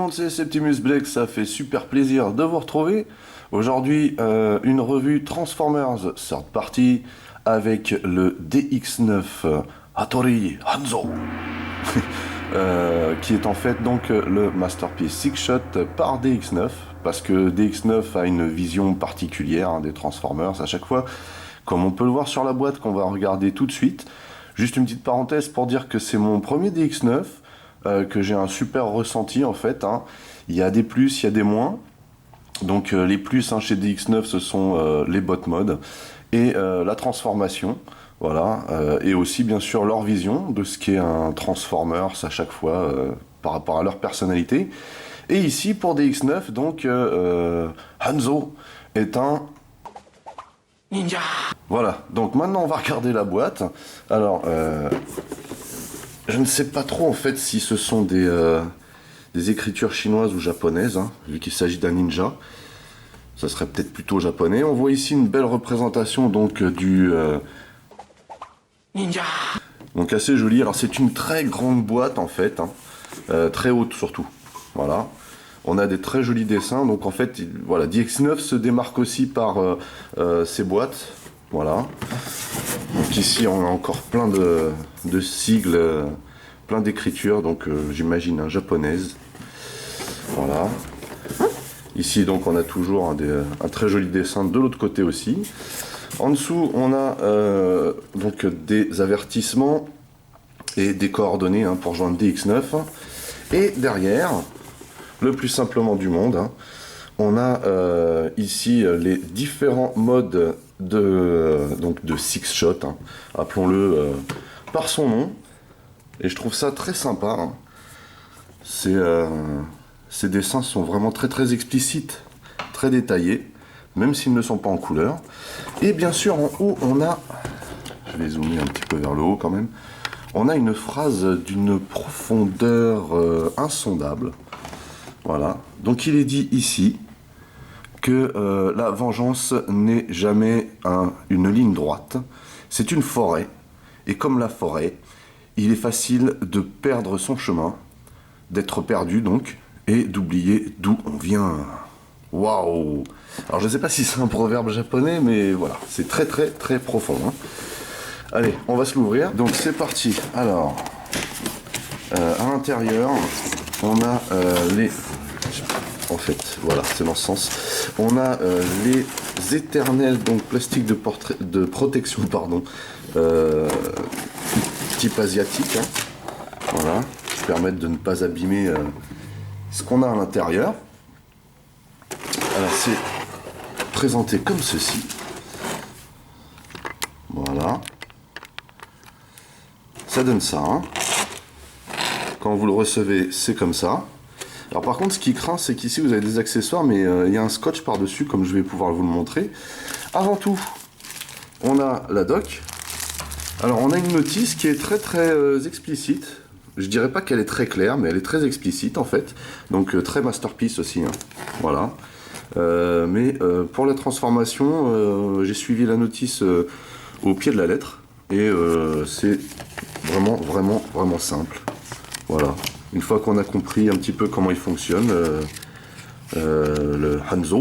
monde, c'est Septimus Black, ça fait super plaisir de vous retrouver. Aujourd'hui, une revue Transformers third party avec le DX9 Hattori Hanzo, qui est en fait donc le Masterpiece Six Shot par DX9, parce que DX9 a une vision particulière des Transformers à chaque fois, comme on peut le voir sur la boîte qu'on va regarder tout de suite. Juste une petite parenthèse pour dire que c'est mon premier DX9, que j'ai un super ressenti en fait. Il y a des plus, il y a des moins. Donc les plus chez DX9 ce sont les bot modes et la transformation. Voilà, et aussi bien sûr leur vision de ce qu'est un Transformers à chaque fois par rapport à leur personnalité. Et ici pour DX9, donc Hanzo est un ninja. Voilà, donc maintenant on va regarder la boîte. Alors, je ne sais pas trop en fait si ce sont des écritures chinoises ou japonaises, vu qu'il s'agit d'un ninja. Ça serait peut-être plutôt japonais. On voit ici une belle représentation donc du ninja. Donc assez joli. Alors c'est une très grande boîte en fait, très haute surtout. Voilà. On a des très jolis dessins. Donc en fait, voilà, DX9 se démarque aussi par ses boîtes. Voilà. Donc ici on a encore plein de sigles, plein d'écritures, donc j'imagine japonaises. Voilà. Ici donc on a toujours un très joli dessin de l'autre côté aussi. En dessous on a donc des avertissements et des coordonnées pour joindre DX9. Et derrière, le plus simplement du monde, on a ici les différents modes de Six Shot, appelons-le par son nom. Et je trouve ça très sympa. Ces dessins sont vraiment très très explicites, très détaillés, même s'ils ne sont pas en couleur. Et bien sûr en haut on a, je vais zoomer un petit peu vers le haut quand même, on a une phrase d'une profondeur insondable. Voilà, donc il est dit ici que la vengeance n'est jamais une ligne droite, c'est une forêt, et comme la forêt, il est facile de perdre son chemin, d'être perdu donc, et d'oublier d'où on vient. Waouh! Alors je ne sais pas si c'est un proverbe japonais, mais voilà, c'est très très très profond. Allez, on va se l'ouvrir. Donc c'est parti. Alors, à l'intérieur, on a les... En fait, voilà, c'est dans ce sens. On a les éternels donc plastiques de protection, pardon, type asiatique, voilà, qui permettent de ne pas abîmer ce qu'on a à l'intérieur. Alors c'est présenté comme ceci. Voilà. Ça donne ça. Quand vous le recevez, c'est comme ça. Alors par contre, ce qui craint, c'est qu'ici vous avez des accessoires, mais il y a un scotch par-dessus, comme je vais pouvoir vous le montrer. Avant tout, on a la doc. Alors on a une notice qui est très très explicite. Je dirais pas qu'elle est très claire, mais elle est très explicite en fait. Donc très masterpiece aussi. Voilà. Mais pour la transformation, j'ai suivi la notice au pied de la lettre. Et c'est vraiment vraiment vraiment simple. Voilà. Une fois qu'on a compris un petit peu comment il fonctionne, le Hanzo.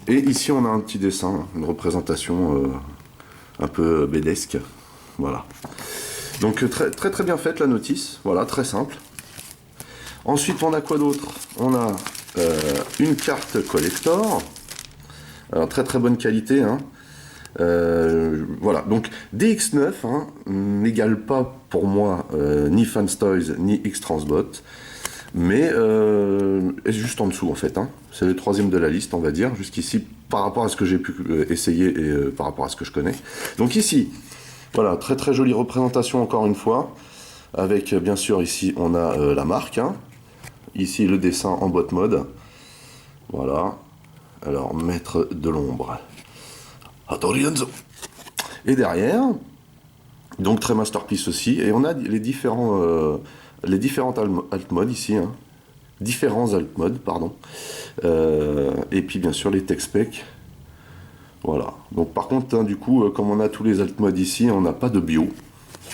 Et ici on a un petit dessin, une représentation un peu bédesque. Voilà. Donc très très très bien faite la notice, voilà, très simple. Ensuite on a quoi d'autre? On a une carte collector, alors très très bonne qualité. Voilà, donc DX9 n'égale pas pour moi ni Fans Toys ni X-Transbot, mais est juste en dessous en fait. C'est le troisième de la liste, on va dire, jusqu'ici par rapport à ce que j'ai pu essayer et par rapport à ce que je connais. Donc ici, voilà, très très jolie représentation encore une fois, avec bien sûr ici on a la marque, ici le dessin en bot mode, voilà, alors maître de l'ombre. Hattori Hanzo. Et derrière, donc très masterpiece aussi, et on a les différentes alt modes ici, différents alt modes, pardon, et puis bien sûr les tech specs. Voilà. Donc par contre, du coup, comme on a tous les alt modes ici, on n'a pas de bio,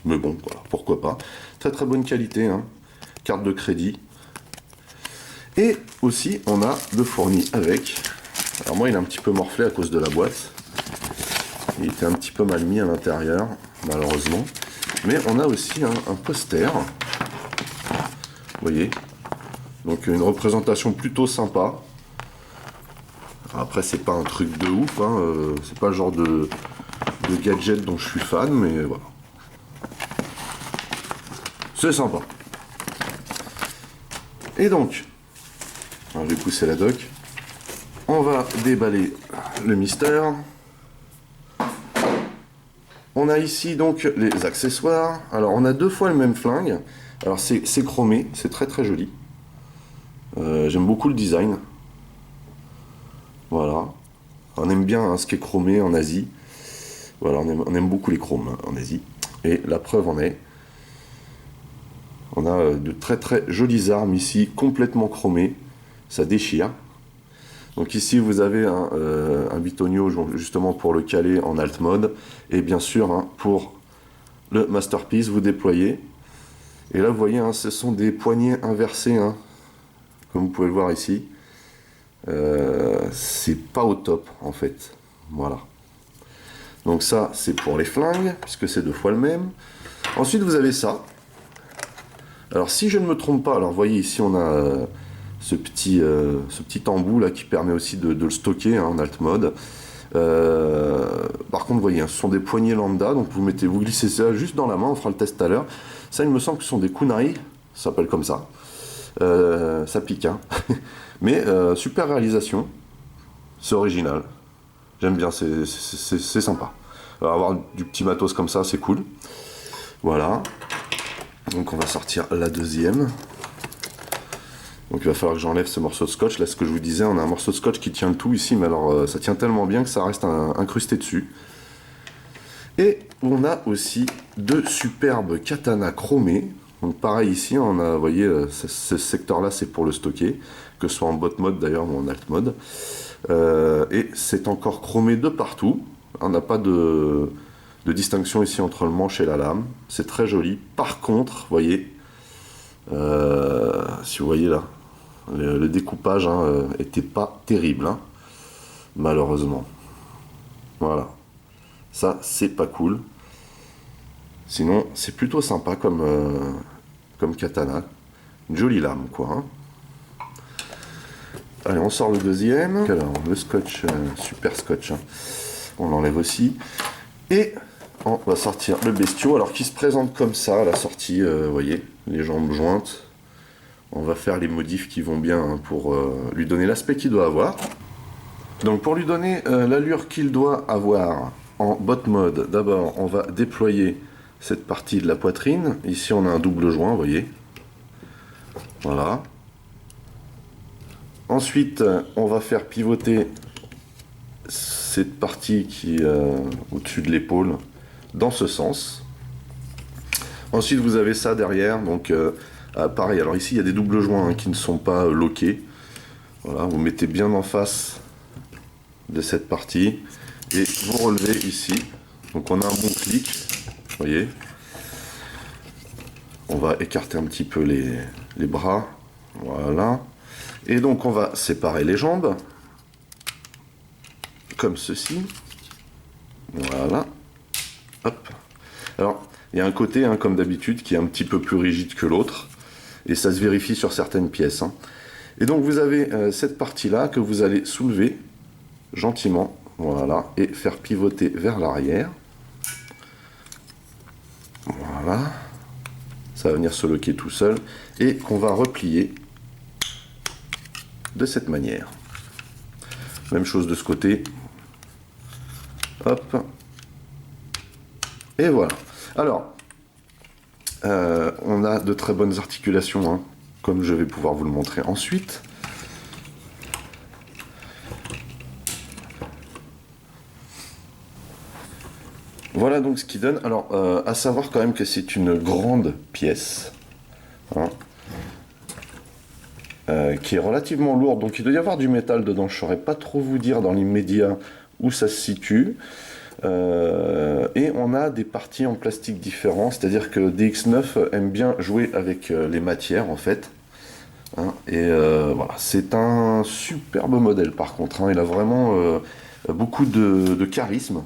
mais bon, voilà, pourquoi pas. Très très bonne qualité, carte de crédit. Et aussi, on a de fourni avec. Alors moi, il est un petit peu morflé à cause de la boîte. Il était un petit peu mal mis à l'intérieur, malheureusement. Mais on a aussi un poster. Vous voyez. Donc une représentation plutôt sympa. Après, c'est pas un truc de ouf, hein. C'est pas le genre de gadget dont je suis fan, mais voilà. C'est sympa. Et donc, alors je vais pousser la doc. On va déballer le mystère. On a ici donc les accessoires. Alors on a 2 fois le même flingue. Alors c'est chromé, c'est très très joli. J'aime beaucoup le design. Voilà. On aime bien ce qui est chromé en Asie. Voilà, on aime beaucoup les chromes en Asie. Et la preuve en est. On a de très très jolies armes ici, complètement chromées. Ça déchire. Donc ici vous avez un bitonio justement pour le caler en alt mode. Et bien sûr pour le Masterpiece vous déployez. Et là vous voyez ce sont des poignées inversées. Comme vous pouvez le voir ici. C'est pas au top en fait. Voilà. Donc ça c'est pour les flingues, puisque c'est 2 fois le même. Ensuite vous avez ça. Alors si je ne me trompe pas, alors vous voyez ici on a ce petit embout là qui permet aussi de le stocker en alt mode. Par contre vous voyez, ce sont des poignées lambda, donc vous glissez ça juste dans la main, on fera le test tout à l'heure. Ça il me semble que ce sont des kunai, ça s'appelle comme ça. Ça pique, mais super réalisation, c'est original, j'aime bien, c'est sympa. Alors, avoir du petit matos comme ça, c'est cool. Voilà, donc on va sortir la deuxième. Donc il va falloir que j'enlève ce morceau de scotch. Là, ce que je vous disais, on a un morceau de scotch qui tient le tout ici, mais alors ça tient tellement bien que ça reste incrusté dessus. Et on a aussi 2 superbes katanas chromés. Donc pareil ici, on a, vous voyez, ce secteur-là, c'est pour le stocker, que ce soit en bot mode d'ailleurs ou en alt mode. Et c'est encore chromé de partout. On n'a pas de distinction ici entre le manche et la lame. C'est très joli. Par contre, vous voyez, si vous voyez là, le découpage était pas terrible, malheureusement. Voilà. Ça, c'est pas cool. Sinon, c'est plutôt sympa comme katana. Une jolie lame, quoi. Allez, on sort le deuxième. Alors, le scotch, super scotch. On l'enlève aussi. Et on va sortir le bestiau. Alors, qui se présente comme ça à la sortie, vous voyez, les jambes jointes. On va faire les modifs qui vont bien pour lui donner l'aspect qu'il doit avoir. Donc, pour lui donner l'allure qu'il doit avoir en bot mode, d'abord, on va déployer cette partie de la poitrine. Ici on a un double joint, vous voyez. Voilà. Ensuite on va faire pivoter cette partie qui est au-dessus de l'épaule dans ce sens. Ensuite vous avez ça derrière, donc pareil, alors ici il y a des doubles joints qui ne sont pas loqués. Voilà, vous mettez bien en face de cette partie et vous relevez ici. Donc on a un bon clic, vous voyez. On va écarter un petit peu les bras, voilà. Et donc on va séparer les jambes, comme ceci. Voilà. Hop. Alors, il y a un côté, comme d'habitude, qui est un petit peu plus rigide que l'autre. Et ça se vérifie sur certaines pièces. Et donc vous avez cette partie-là que vous allez soulever gentiment, voilà, et faire pivoter vers l'arrière. Voilà. Ça va venir se loquer tout seul et qu'on va replier de cette manière. Même chose de ce côté. Hop. Et voilà. Alors, on a de très bonnes articulations, comme je vais pouvoir vous le montrer ensuite. Voilà donc ce qui donne. Alors, à savoir quand même que c'est une grande pièce, qui est relativement lourde. Donc il doit y avoir du métal dedans. Je ne saurais pas trop vous dire dans l'immédiat où ça se situe. Et on a des parties en plastique différents. C'est-à-dire que DX9 aime bien jouer avec les matières en fait. hein. Et voilà, c'est un superbe modèle par contre, hein. Il a vraiment beaucoup de charisme.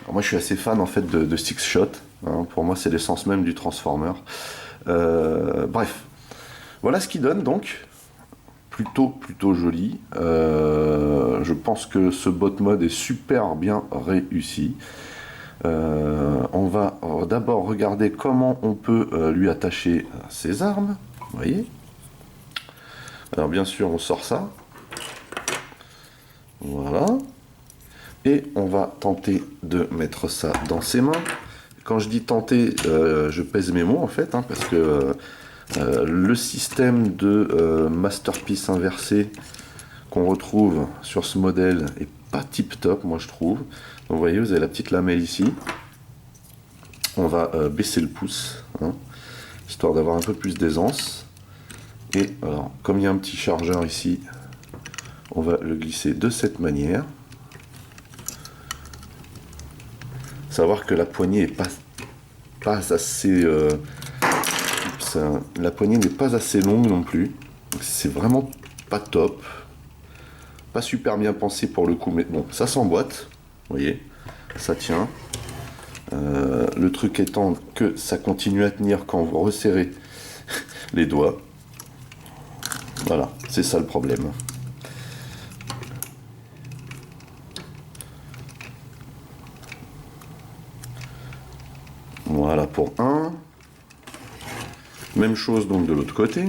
Alors, moi je suis assez fan en fait de Six Shot, hein. Pour moi c'est l'essence même du Transformer. Bref, voilà ce qu'il donne donc. Plutôt joli. Je pense que ce bot mode est super bien réussi. On va d'abord regarder comment on peut lui attacher ses armes. Vous voyez. Alors bien sûr, on sort ça. Voilà. Et on va tenter de mettre ça dans ses mains. Quand je dis tenter, je pèse mes mots en fait, hein, parce que le système de Masterpiece inversé qu'on retrouve sur ce modèle est pas tip top, moi je trouve. Donc vous voyez, vous avez la petite lamelle ici. On va baisser le pouce, hein, histoire d'avoir un peu plus d'aisance. Et alors, comme il y a un petit chargeur ici, on va le glisser de cette manière. Savoir que la poignée est pas assez... la poignée n'est pas assez longue non plus. C'est vraiment pas top. Pas super bien pensé pour le coup, mais bon, ça s'emboîte. Vous voyez, ça tient. Le truc étant que ça continue à tenir quand vous resserrez les doigts. Voilà, c'est ça le problème. Voilà pour un. Même chose donc de l'autre côté.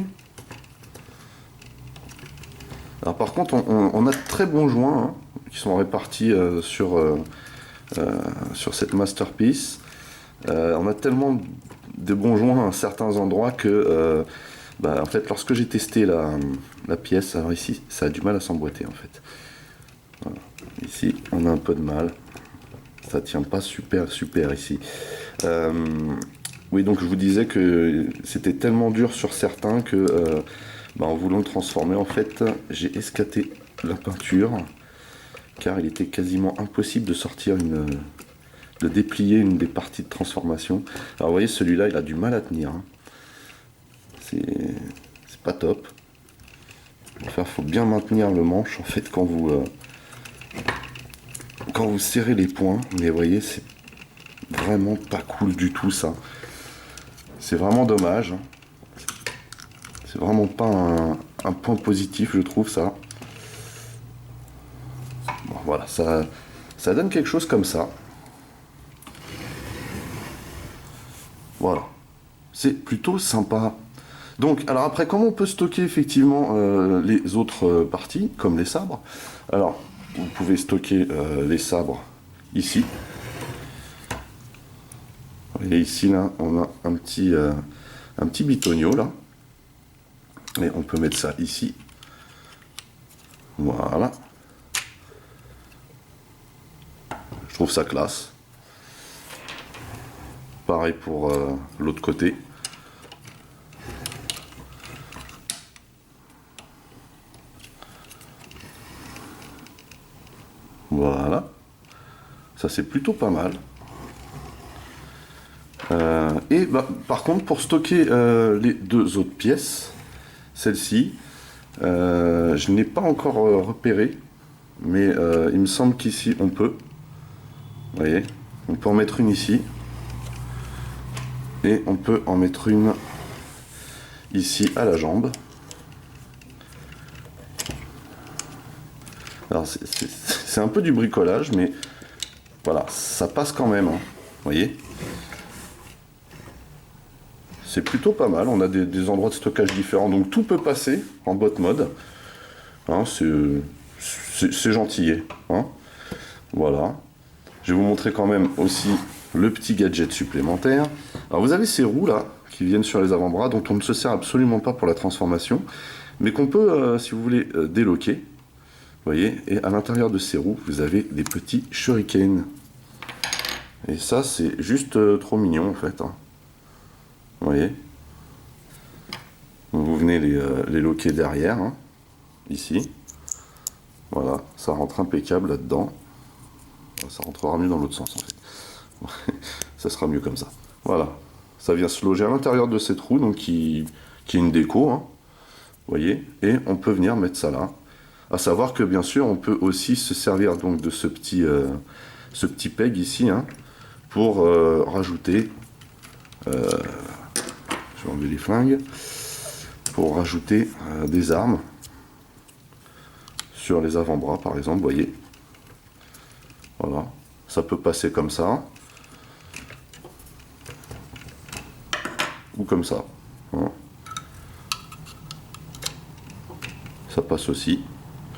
Alors par contre, on a de très bons joints, hein, qui sont répartis sur cette Masterpiece. On a tellement de bons joints à certains endroits que en fait, lorsque j'ai testé la pièce, alors ici, ça a du mal à s'emboîter en fait. Voilà. Ici, on a un peu de mal. Ça tient pas super ici. Oui, donc je vous disais que c'était tellement dur sur certains que, en voulant le transformer, en fait, j'ai escaté la peinture, car il était quasiment impossible de de déplier une des parties de transformation. Alors vous voyez, celui-là, il a du mal à tenir, hein. C'est pas top. Il faut bien maintenir le manche, en fait, quand vous serrez les poings. Mais vous voyez, c'est vraiment pas cool du tout, ça. C'est vraiment dommage. C'est vraiment pas un point positif, je trouve, ça. Bon, voilà, ça donne quelque chose comme ça. Voilà. C'est plutôt sympa. Donc, alors après, comment on peut stocker effectivement les autres parties, comme les sabres? Alors, vous pouvez stocker les sabres ici. Et ici, là, on a un petit bitonio, là. Et on peut mettre ça ici. Voilà. Je trouve ça classe. Pareil pour l'autre côté. Voilà. Ça, c'est plutôt pas mal. Par contre, pour stocker les deux autres pièces, celle-ci, je n'ai pas encore repéré, mais il me semble qu'ici on peut. Vous voyez, on peut en mettre une ici, et on peut en mettre une ici à la jambe. Alors c'est un peu du bricolage, mais voilà, ça passe quand même, hein, vous voyez. C'est plutôt pas mal, on a des endroits de stockage différents, donc tout peut passer en bot mode. Hein, c'est gentil, hein. Voilà. Je vais vous montrer quand même aussi le petit gadget supplémentaire. Alors vous avez ces roues là, qui viennent sur les avant-bras, dont on ne se sert absolument pas pour la transformation, mais qu'on peut, si vous voulez, déloquer. Vous voyez, et à l'intérieur de ces roues, vous avez des petits shurikens. Et ça, c'est juste trop mignon en fait, hein. Vous voyez, vous venez les loquer derrière, hein, ici. Voilà, ça rentre impeccable là-dedans. Ça rentrera mieux dans l'autre sens en fait. Ça sera mieux comme ça. Voilà, ça vient se loger à l'intérieur de cette roue, donc qui est une déco, hein. voyez, et on peut venir mettre ça là. À savoir que bien sûr, on peut aussi se servir donc de ce petit peg ici, hein, pour rajouter, je vais enlever les flingues, pour rajouter des armes sur les avant-bras par exemple, vous voyez. Voilà, ça peut passer comme ça, ou comme ça. Hein. Ça passe aussi.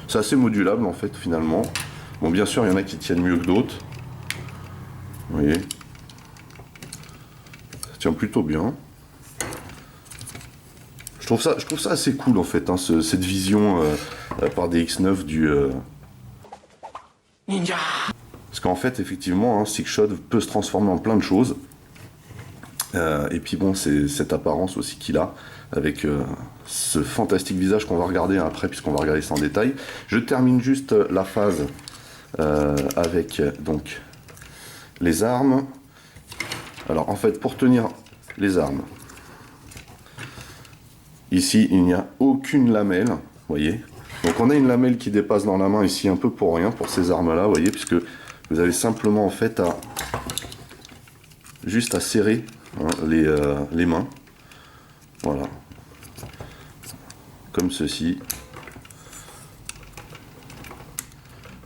C'est assez modulable en fait finalement. Bon, bien sûr, il y en a qui tiennent mieux que d'autres. Vous voyez, ça tient plutôt bien. Je trouve ça assez cool en fait, hein, cette vision par DX9 du Ninja. Parce qu'en fait, effectivement, hein, Sixshot peut se transformer en plein de choses. Et puis bon, c'est cette apparence aussi qu'il a, avec ce fantastique visage qu'on va regarder après, puisqu'on va regarder ça en détail. Je termine juste la phase avec donc les armes. Alors en fait, pour tenir les armes, ici il n'y a aucune lamelle, vous voyez. Donc on a une lamelle qui dépasse dans la main ici un peu pour rien, pour ces armes là, vous voyez, puisque vous avez simplement en fait juste à serrer, hein, les mains, voilà, comme ceci.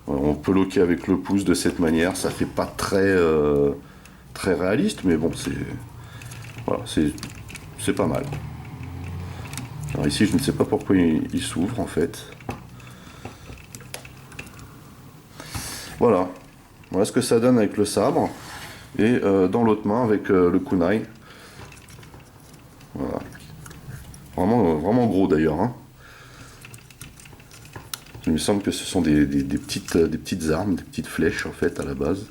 Voilà, on peut loquer avec le pouce de cette manière, ça fait pas très réaliste, mais bon, voilà, c'est pas mal. Alors ici, je ne sais pas pourquoi il s'ouvre en fait. Voilà, voilà ce que ça donne avec le sabre. Et dans l'autre main avec le kunai. Voilà. Vraiment gros d'ailleurs. Hein. Il me semble que ce sont des petites armes, des petites flèches en fait à la base.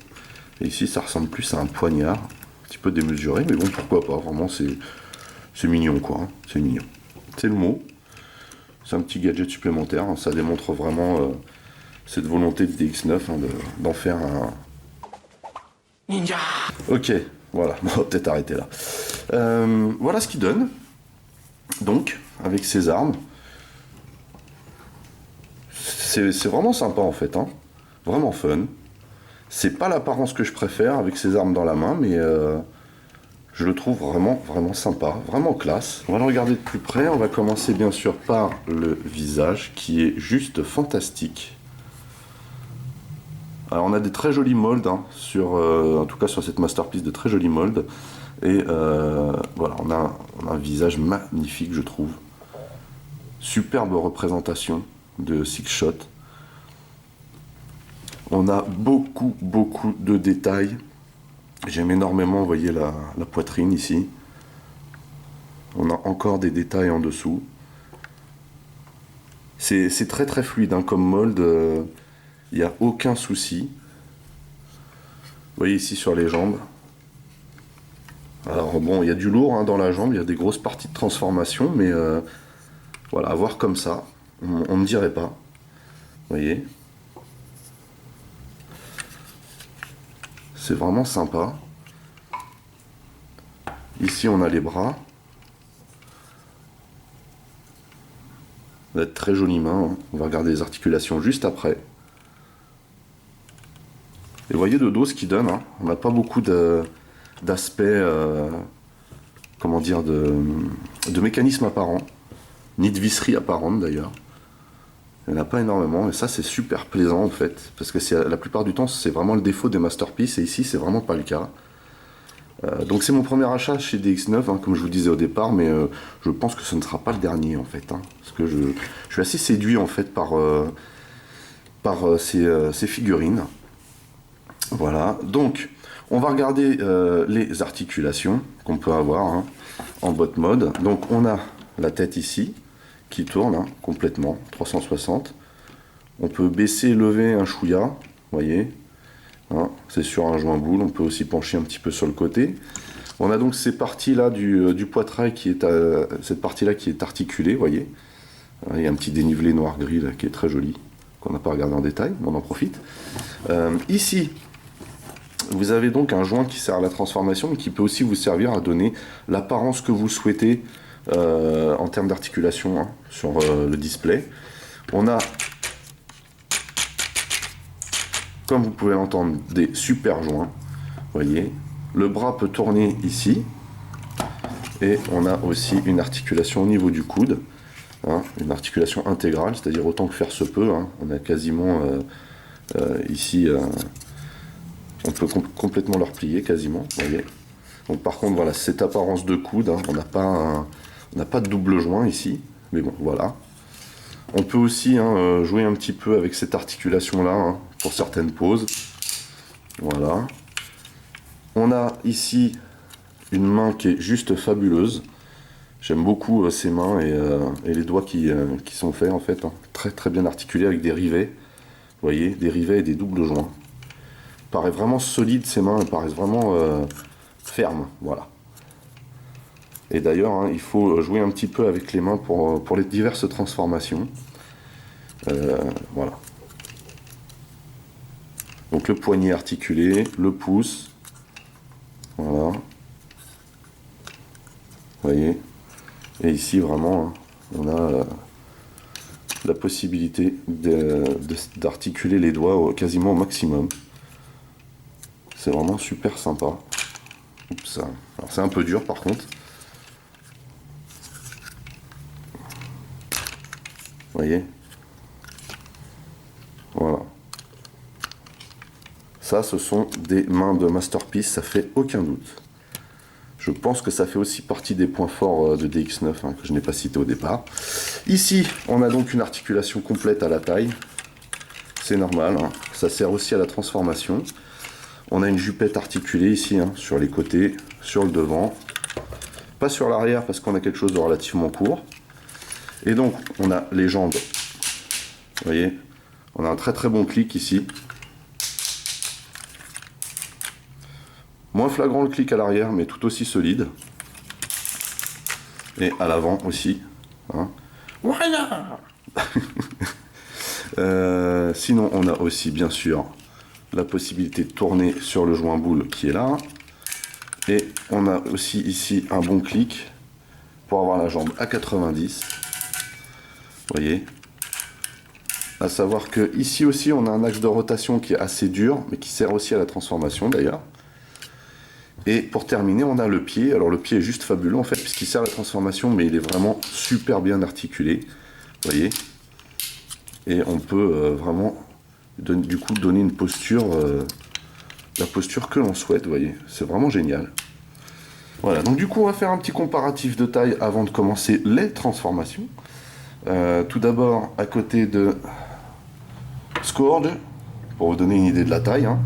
Et ici ça ressemble plus à un poignard, un petit peu démesuré, mais bon pourquoi pas, vraiment c'est mignon quoi, hein. C'est mignon. C'est le mot. C'est un petit gadget supplémentaire, hein. Ça démontre vraiment cette volonté de DX9 hein, d'en faire un Ninja. Ok, voilà, on va peut-être arrêter là. Voilà ce qu'il donne, donc, avec ses armes. C'est vraiment sympa en fait, hein. Vraiment fun. C'est pas l'apparence que je préfère avec ses armes dans la main, mais je le trouve vraiment sympa, vraiment classe. On va le regarder de plus près, on va commencer bien sûr par le visage, qui est juste fantastique. Alors on a des très jolis molds, hein, en tout cas sur cette masterpiece, de très jolis molds. Et voilà, on a un visage magnifique, je trouve. Superbe représentation de Sixshot. On a beaucoup de détails. J'aime énormément, vous voyez la poitrine ici. On a encore des détails en dessous. C'est très fluide hein, comme mold. Il n'y a aucun souci. Vous voyez ici sur les jambes. Alors bon, il y a du lourd hein, dans la jambe, il y a des grosses parties de transformation, mais voilà, à voir comme ça, on ne dirait pas. Vous voyez. C'est vraiment sympa. Ici, on a les bras. On a de très jolies mains. Hein. On va regarder les articulations juste après. Et vous voyez de dos ce qu'il donne. Hein. On n'a pas beaucoup d'aspect, comment dire, de mécanisme apparent, ni de visserie apparente d'ailleurs. Il n'y en a pas énormément, et ça c'est super plaisant en fait, parce que la plupart du temps c'est vraiment le défaut des masterpieces, et ici c'est vraiment pas le cas. Donc c'est mon premier achat chez DX9, hein, comme je vous disais au départ, mais je pense que ce ne sera pas le dernier en fait, hein, parce que je suis assez séduit en fait par ces figurines. Voilà, donc on va regarder les articulations qu'on peut avoir hein, en bot mode. Donc on a la tête ici, qui tourne hein, complètement, 360. On peut baisser et lever un chouïa, vous voyez. Hein, c'est sur un joint boule, on peut aussi pencher un petit peu sur le côté. On a donc ces parties-là du poitrail, cette partie-là qui est articulée, vous voyez. Il y a un petit dénivelé noir-gris là, qui est très joli, qu'on n'a pas regardé en détail, mais on en profite. Ici, vous avez donc un joint qui sert à la transformation, mais qui peut aussi vous servir à donner l'apparence que vous souhaitez en termes d'articulation hein, sur le display. On a, comme vous pouvez l'entendre, des super joints. Voyez, le bras peut tourner ici. Et on a aussi une articulation au niveau du coude. Hein, une articulation intégrale, c'est-à-dire autant que faire se peut. Hein. On a quasiment ici, on peut complètement le replier quasiment. Voyez. Donc par contre, voilà, cette apparence de coude, hein, on n'a pas de double joint ici, mais bon, voilà. On peut aussi hein, jouer un petit peu avec cette articulation-là hein, pour certaines poses. Voilà. On a ici une main qui est juste fabuleuse. J'aime beaucoup ces mains et les doigts qui sont faits en fait, hein, très très bien articulés avec des rivets. Vous voyez, des rivets et des doubles joints. Paraît vraiment solide ces mains, elles paraissent vraiment fermes, voilà. Et d'ailleurs, hein, il faut jouer un petit peu avec les mains pour les diverses transformations. Voilà. Donc le poignet articulé, le pouce, voilà. Vous voyez. Et ici vraiment, hein, on a la possibilité d'articuler les doigts quasiment au maximum. C'est vraiment super sympa. Oups. Alors c'est un peu dur par contre. Vous voyez. Voilà. Ça, ce sont des mains de Masterpiece, ça fait aucun doute. Je pense que ça fait aussi partie des points forts de DX9 hein, que je n'ai pas cité au départ. Ici, on a donc une articulation complète à la taille. C'est normal, hein. Ça sert aussi à la transformation. On a une jupette articulée ici, hein, sur les côtés, sur le devant. Pas sur l'arrière parce qu'on a quelque chose de relativement court. Et donc, on a les jambes. Vous voyez, on a un très très bon clic ici. Moins flagrant le clic à l'arrière, mais tout aussi solide. Et à l'avant aussi. Hein. Voilà. Sinon, on a aussi, bien sûr, la possibilité de tourner sur le joint boule qui est là. Et on a aussi ici un bon clic pour avoir la jambe à 90. Vous voyez. À savoir que ici aussi, on a un axe de rotation qui est assez dur, mais qui sert aussi à la transformation d'ailleurs. Et pour terminer, on a le pied. Alors le pied est juste fabuleux en fait, puisqu'il sert à la transformation, mais il est vraiment super bien articulé. Vous voyez. Et on peut vraiment, du coup, donner une posture, la posture que l'on souhaite, vous voyez. C'est vraiment génial. Voilà, donc du coup, on va faire un petit comparatif de taille avant de commencer les transformations. Tout d'abord, à côté de Scourge, pour vous donner une idée de la taille, hein.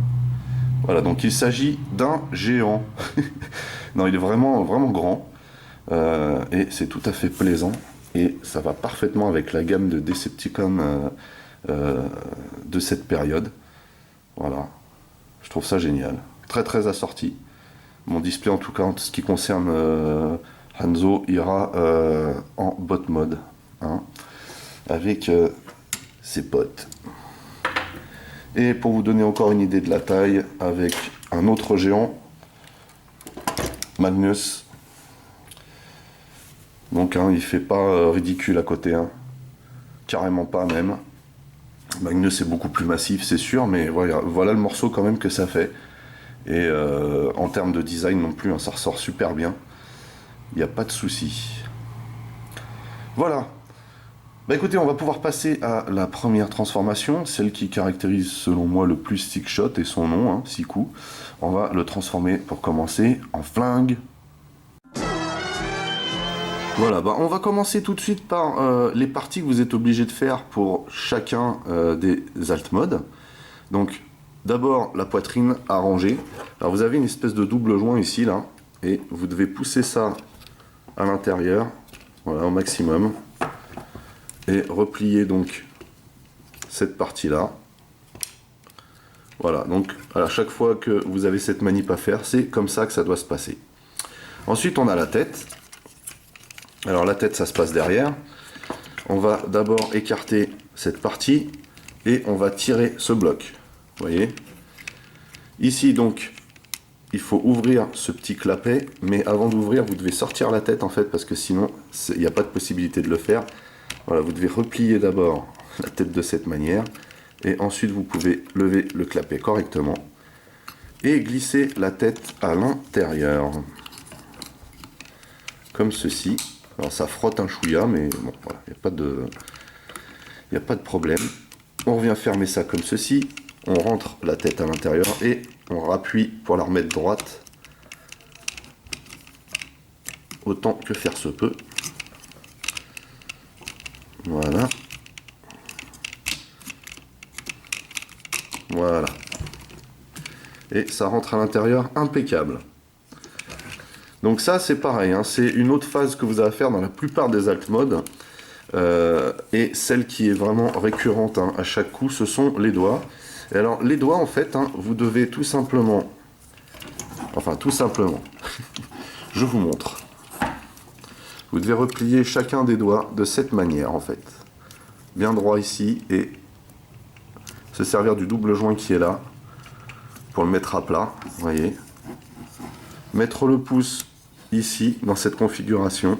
Voilà, donc il s'agit d'un géant. Non, il est vraiment, vraiment grand. Et c'est tout à fait plaisant. Et ça va parfaitement avec la gamme de Decepticons de cette période. Voilà. Je trouve ça génial. Très très assorti. Mon display, en tout cas, en ce qui concerne Hanzo, ira en bot mode. Hein, avec ses potes. Et pour vous donner encore une idée de la taille, avec un autre géant, Magnus. Donc hein, il fait pas ridicule à côté, hein. Carrément pas même. Magnus est beaucoup plus massif, c'est sûr, mais voilà le morceau quand même que ça fait. Et en termes de design non plus, hein, ça ressort super bien. Il n'y a pas de souci. Voilà. Bah écoutez, on va pouvoir passer à la première transformation, celle qui caractérise selon moi le plus Stickshot et son nom, hein, Siku. On va le transformer pour commencer en flingue. Voilà, bah on va commencer tout de suite par les parties que vous êtes obligé de faire pour chacun des alt modes. Donc d'abord la poitrine arrangée. Alors vous avez une espèce de double joint ici là, et vous devez pousser ça à l'intérieur, voilà au maximum. Et replier donc cette partie là. Voilà, donc à chaque fois que vous avez cette manip à faire, c'est comme ça que ça doit se passer. Ensuite on a la tête. Alors la tête ça se passe derrière. On va d'abord écarter cette partie et on va tirer ce bloc. Vous voyez. Ici donc il faut ouvrir ce petit clapet, mais avant d'ouvrir, vous devez sortir la tête en fait, parce que sinon, il n'y a pas de possibilité de le faire. Voilà, vous devez replier d'abord la tête de cette manière, et ensuite vous pouvez lever le clapet correctement, et glisser la tête à l'intérieur. Comme ceci. Alors ça frotte un chouïa, mais bon, voilà, il n'y a pas de problème. On vient fermer ça comme ceci, on rentre la tête à l'intérieur et on rappuie pour la remettre droite autant que faire se peut. Voilà. Voilà. Et ça rentre à l'intérieur impeccable. Donc ça c'est pareil, hein, c'est une autre phase que vous avez à faire dans la plupart des alt modes. Et celle qui est vraiment récurrente hein, à chaque coup, ce sont les doigts. Et alors les doigts en fait, hein, vous devez tout simplement, je vous montre. Vous devez replier chacun des doigts de cette manière en fait. Bien droit ici et se servir du double joint qui est là pour le mettre à plat, vous voyez. Mettre le pouce ici dans cette configuration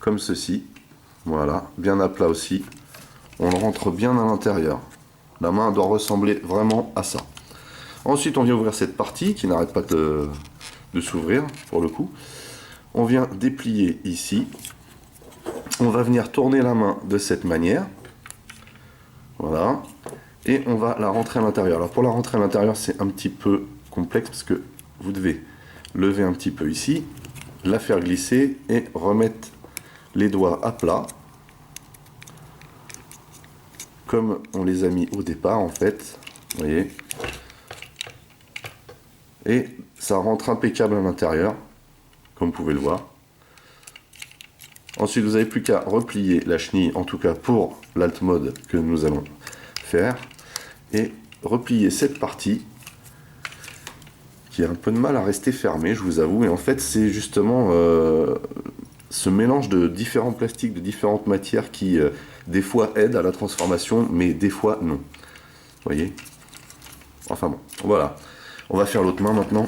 comme ceci, voilà, bien à plat aussi. On le rentre bien à l'intérieur. La main doit ressembler vraiment à ça. Ensuite on vient ouvrir cette partie qui n'arrête pas de s'ouvrir pour le coup. On vient déplier ici. On va venir tourner la main de cette manière, voilà, et on va la rentrer à l'intérieur. Alors pour la rentrer à l'intérieur c'est un petit peu complexe parce que vous devez lever un petit peu ici, la faire glisser et remettre les doigts à plat comme on les a mis au départ en fait, vous voyez, et ça rentre impeccable à l'intérieur comme vous pouvez le voir. Ensuite vous n'avez plus qu'à replier la chenille, en tout cas pour l'alt mode que nous allons faire, et replier cette partie qui a un peu de mal à rester fermée, je vous avoue. Et en fait c'est justement ce mélange de différents plastiques, de différentes matières qui des fois aident à la transformation, mais des fois non. Vous voyez? Enfin bon, voilà. On va faire l'autre main maintenant.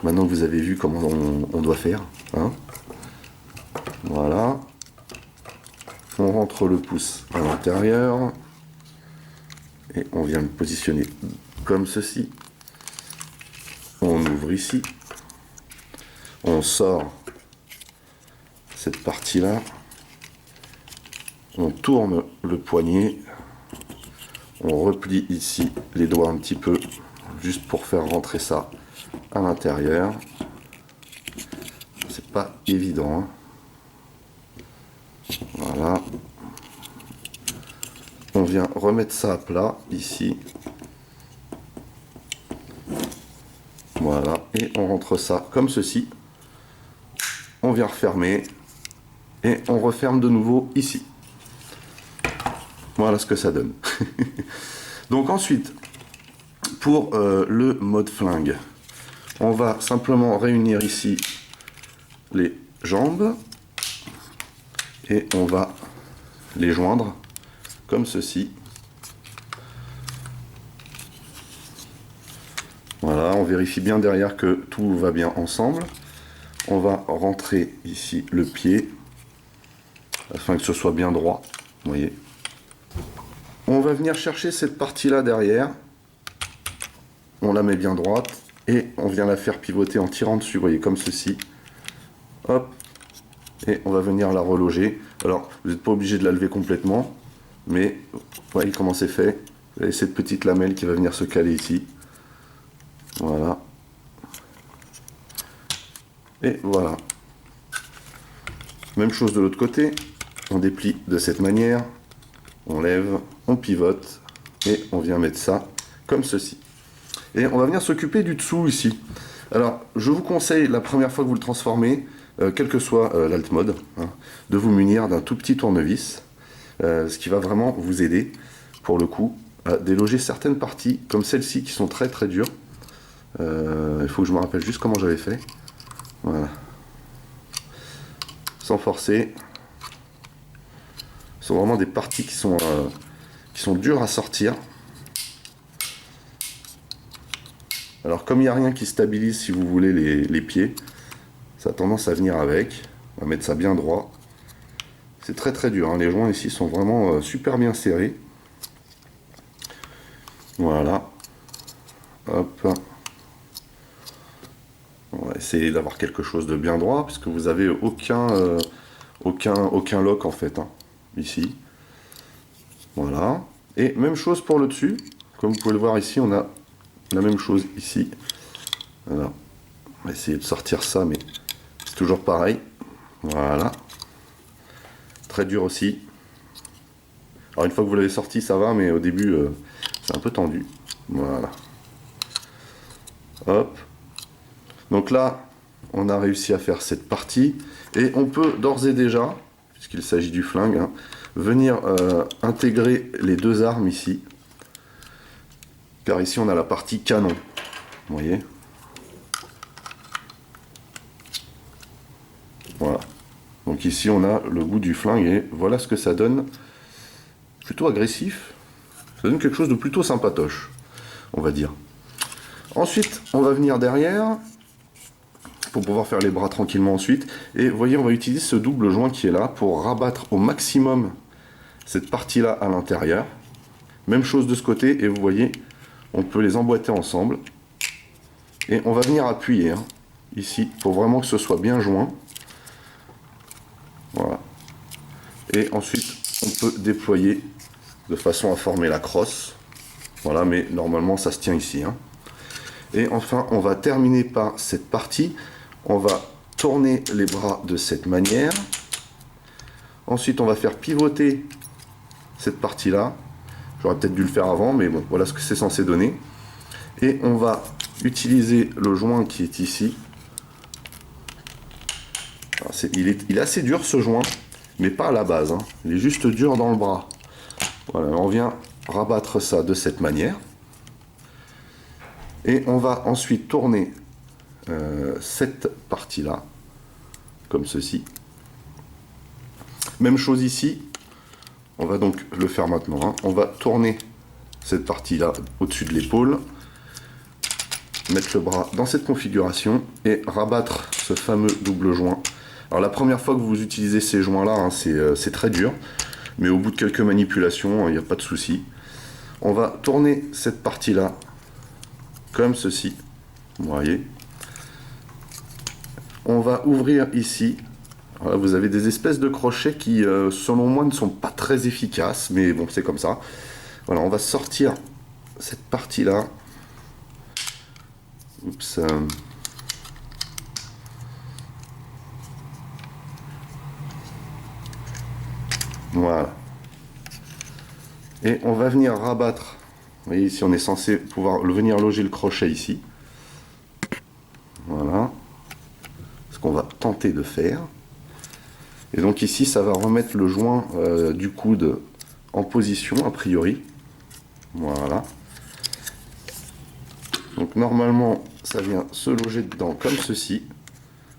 Maintenant que vous avez vu comment on doit faire. Hein, voilà. On rentre le pouce à l'intérieur. Et on vient le positionner comme ceci. On ouvre ici. On sort cette partie-là. On tourne le poignet. On replie ici les doigts un petit peu, juste pour faire rentrer ça à l'intérieur. C'est pas évident. Hein. Voilà. On vient remettre ça à plat ici. Voilà. Et on rentre ça comme ceci. On vient refermer. Et on referme de nouveau ici. Voilà ce que ça donne. Donc ensuite, pour le mode flingue, on va simplement réunir ici les jambes et on va les joindre comme ceci. Voilà, on vérifie bien derrière que tout va bien ensemble. On va rentrer ici le pied afin que ce soit bien droit, vous voyez. On va venir chercher cette partie-là derrière. On la met bien droite et on vient la faire pivoter en tirant dessus, vous voyez, comme ceci. Hop. Et on va venir la reloger. Alors, vous n'êtes pas obligé de la lever complètement, mais vous voyez comment c'est fait. Vous avez cette petite lamelle qui va venir se caler ici. Voilà. Et voilà. Même chose de l'autre côté. On déplie de cette manière. On lève, on pivote et on vient mettre ça comme ceci. Et on va venir s'occuper du dessous ici. Alors, je vous conseille la première fois que vous le transformez, quel que soit l'alt mode, hein, de vous munir d'un tout petit tournevis, ce qui va vraiment vous aider, pour le coup, à déloger certaines parties, comme celle-ci, qui sont très très dures. Il faut que je me rappelle juste comment j'avais fait. Voilà. Sans forcer. Ce sont vraiment des parties qui sont dures à sortir. Alors comme il n'y a rien qui stabilise, si vous voulez, les pieds, ça a tendance à venir avec. On va mettre ça bien droit. C'est très très dur, hein. Les joints ici sont vraiment super bien serrés. Voilà. Hop. On va essayer d'avoir quelque chose de bien droit, puisque vous avez aucun lock en fait, hein, ici. Voilà. Et même chose pour le dessus. Comme vous pouvez le voir ici, on a la même chose ici. Voilà. On va essayer de sortir ça, mais c'est toujours pareil. Voilà. Très dur aussi. Alors une fois que vous l'avez sorti, ça va, mais au début, c'est un peu tendu. Voilà. Hop. Donc là, on a réussi à faire cette partie. Et on peut d'ores et déjà, puisqu'il s'agit du flingue, hein, venir intégrer les deux armes ici. Car ici, on a la partie canon. Vous voyez ? Voilà. Donc ici, on a le bout du flingue et voilà ce que ça donne. Plutôt agressif. Ça donne quelque chose de plutôt sympatoche, on va dire. Ensuite, on va venir derrière pour pouvoir faire les bras tranquillement ensuite. Et vous voyez, on va utiliser ce double joint qui est là pour rabattre au maximum cette partie-là à l'intérieur. Même chose de ce côté et vous voyez, on peut les emboîter ensemble. Et on va venir appuyer hein, ici pour vraiment que ce soit bien joint. Voilà. Et ensuite, on peut déployer de façon à former la crosse. Voilà, mais normalement, ça se tient ici. Hein. Et enfin, on va terminer par cette partie. On va tourner les bras de cette manière. Ensuite, on va faire pivoter cette partie-là. J'aurais peut-être dû le faire avant, mais bon, voilà ce que c'est censé donner. Et on va utiliser le joint qui est ici. Alors, il est assez dur ce joint, mais pas à la base. Hein. Il est juste dur dans le bras. Voilà, on vient rabattre ça de cette manière. Et on va ensuite tourner cette partie-là, comme ceci. Même chose ici. On va donc le faire maintenant. Hein. On va tourner cette partie-là au-dessus de l'épaule. Mettre le bras dans cette configuration et rabattre ce fameux double joint. Alors la première fois que vous utilisez ces joints-là, hein, c'est très dur. Mais au bout de quelques manipulations, il n'y a pas de souci. On va tourner cette partie-là comme ceci. Vous voyez. On va ouvrir ici. Voilà, vous avez des espèces de crochets qui, selon moi, ne sont pas très efficaces. Mais bon, c'est comme ça. Voilà, on va sortir cette partie-là. Oups. Voilà. Et on va venir rabattre. Vous voyez, ici, on est censé pouvoir venir loger le crochet ici. Voilà. Ce qu'on va tenter de faire. Et donc ici, ça va remettre le joint du coude en position, a priori. Voilà. Donc normalement, ça vient se loger dedans comme ceci.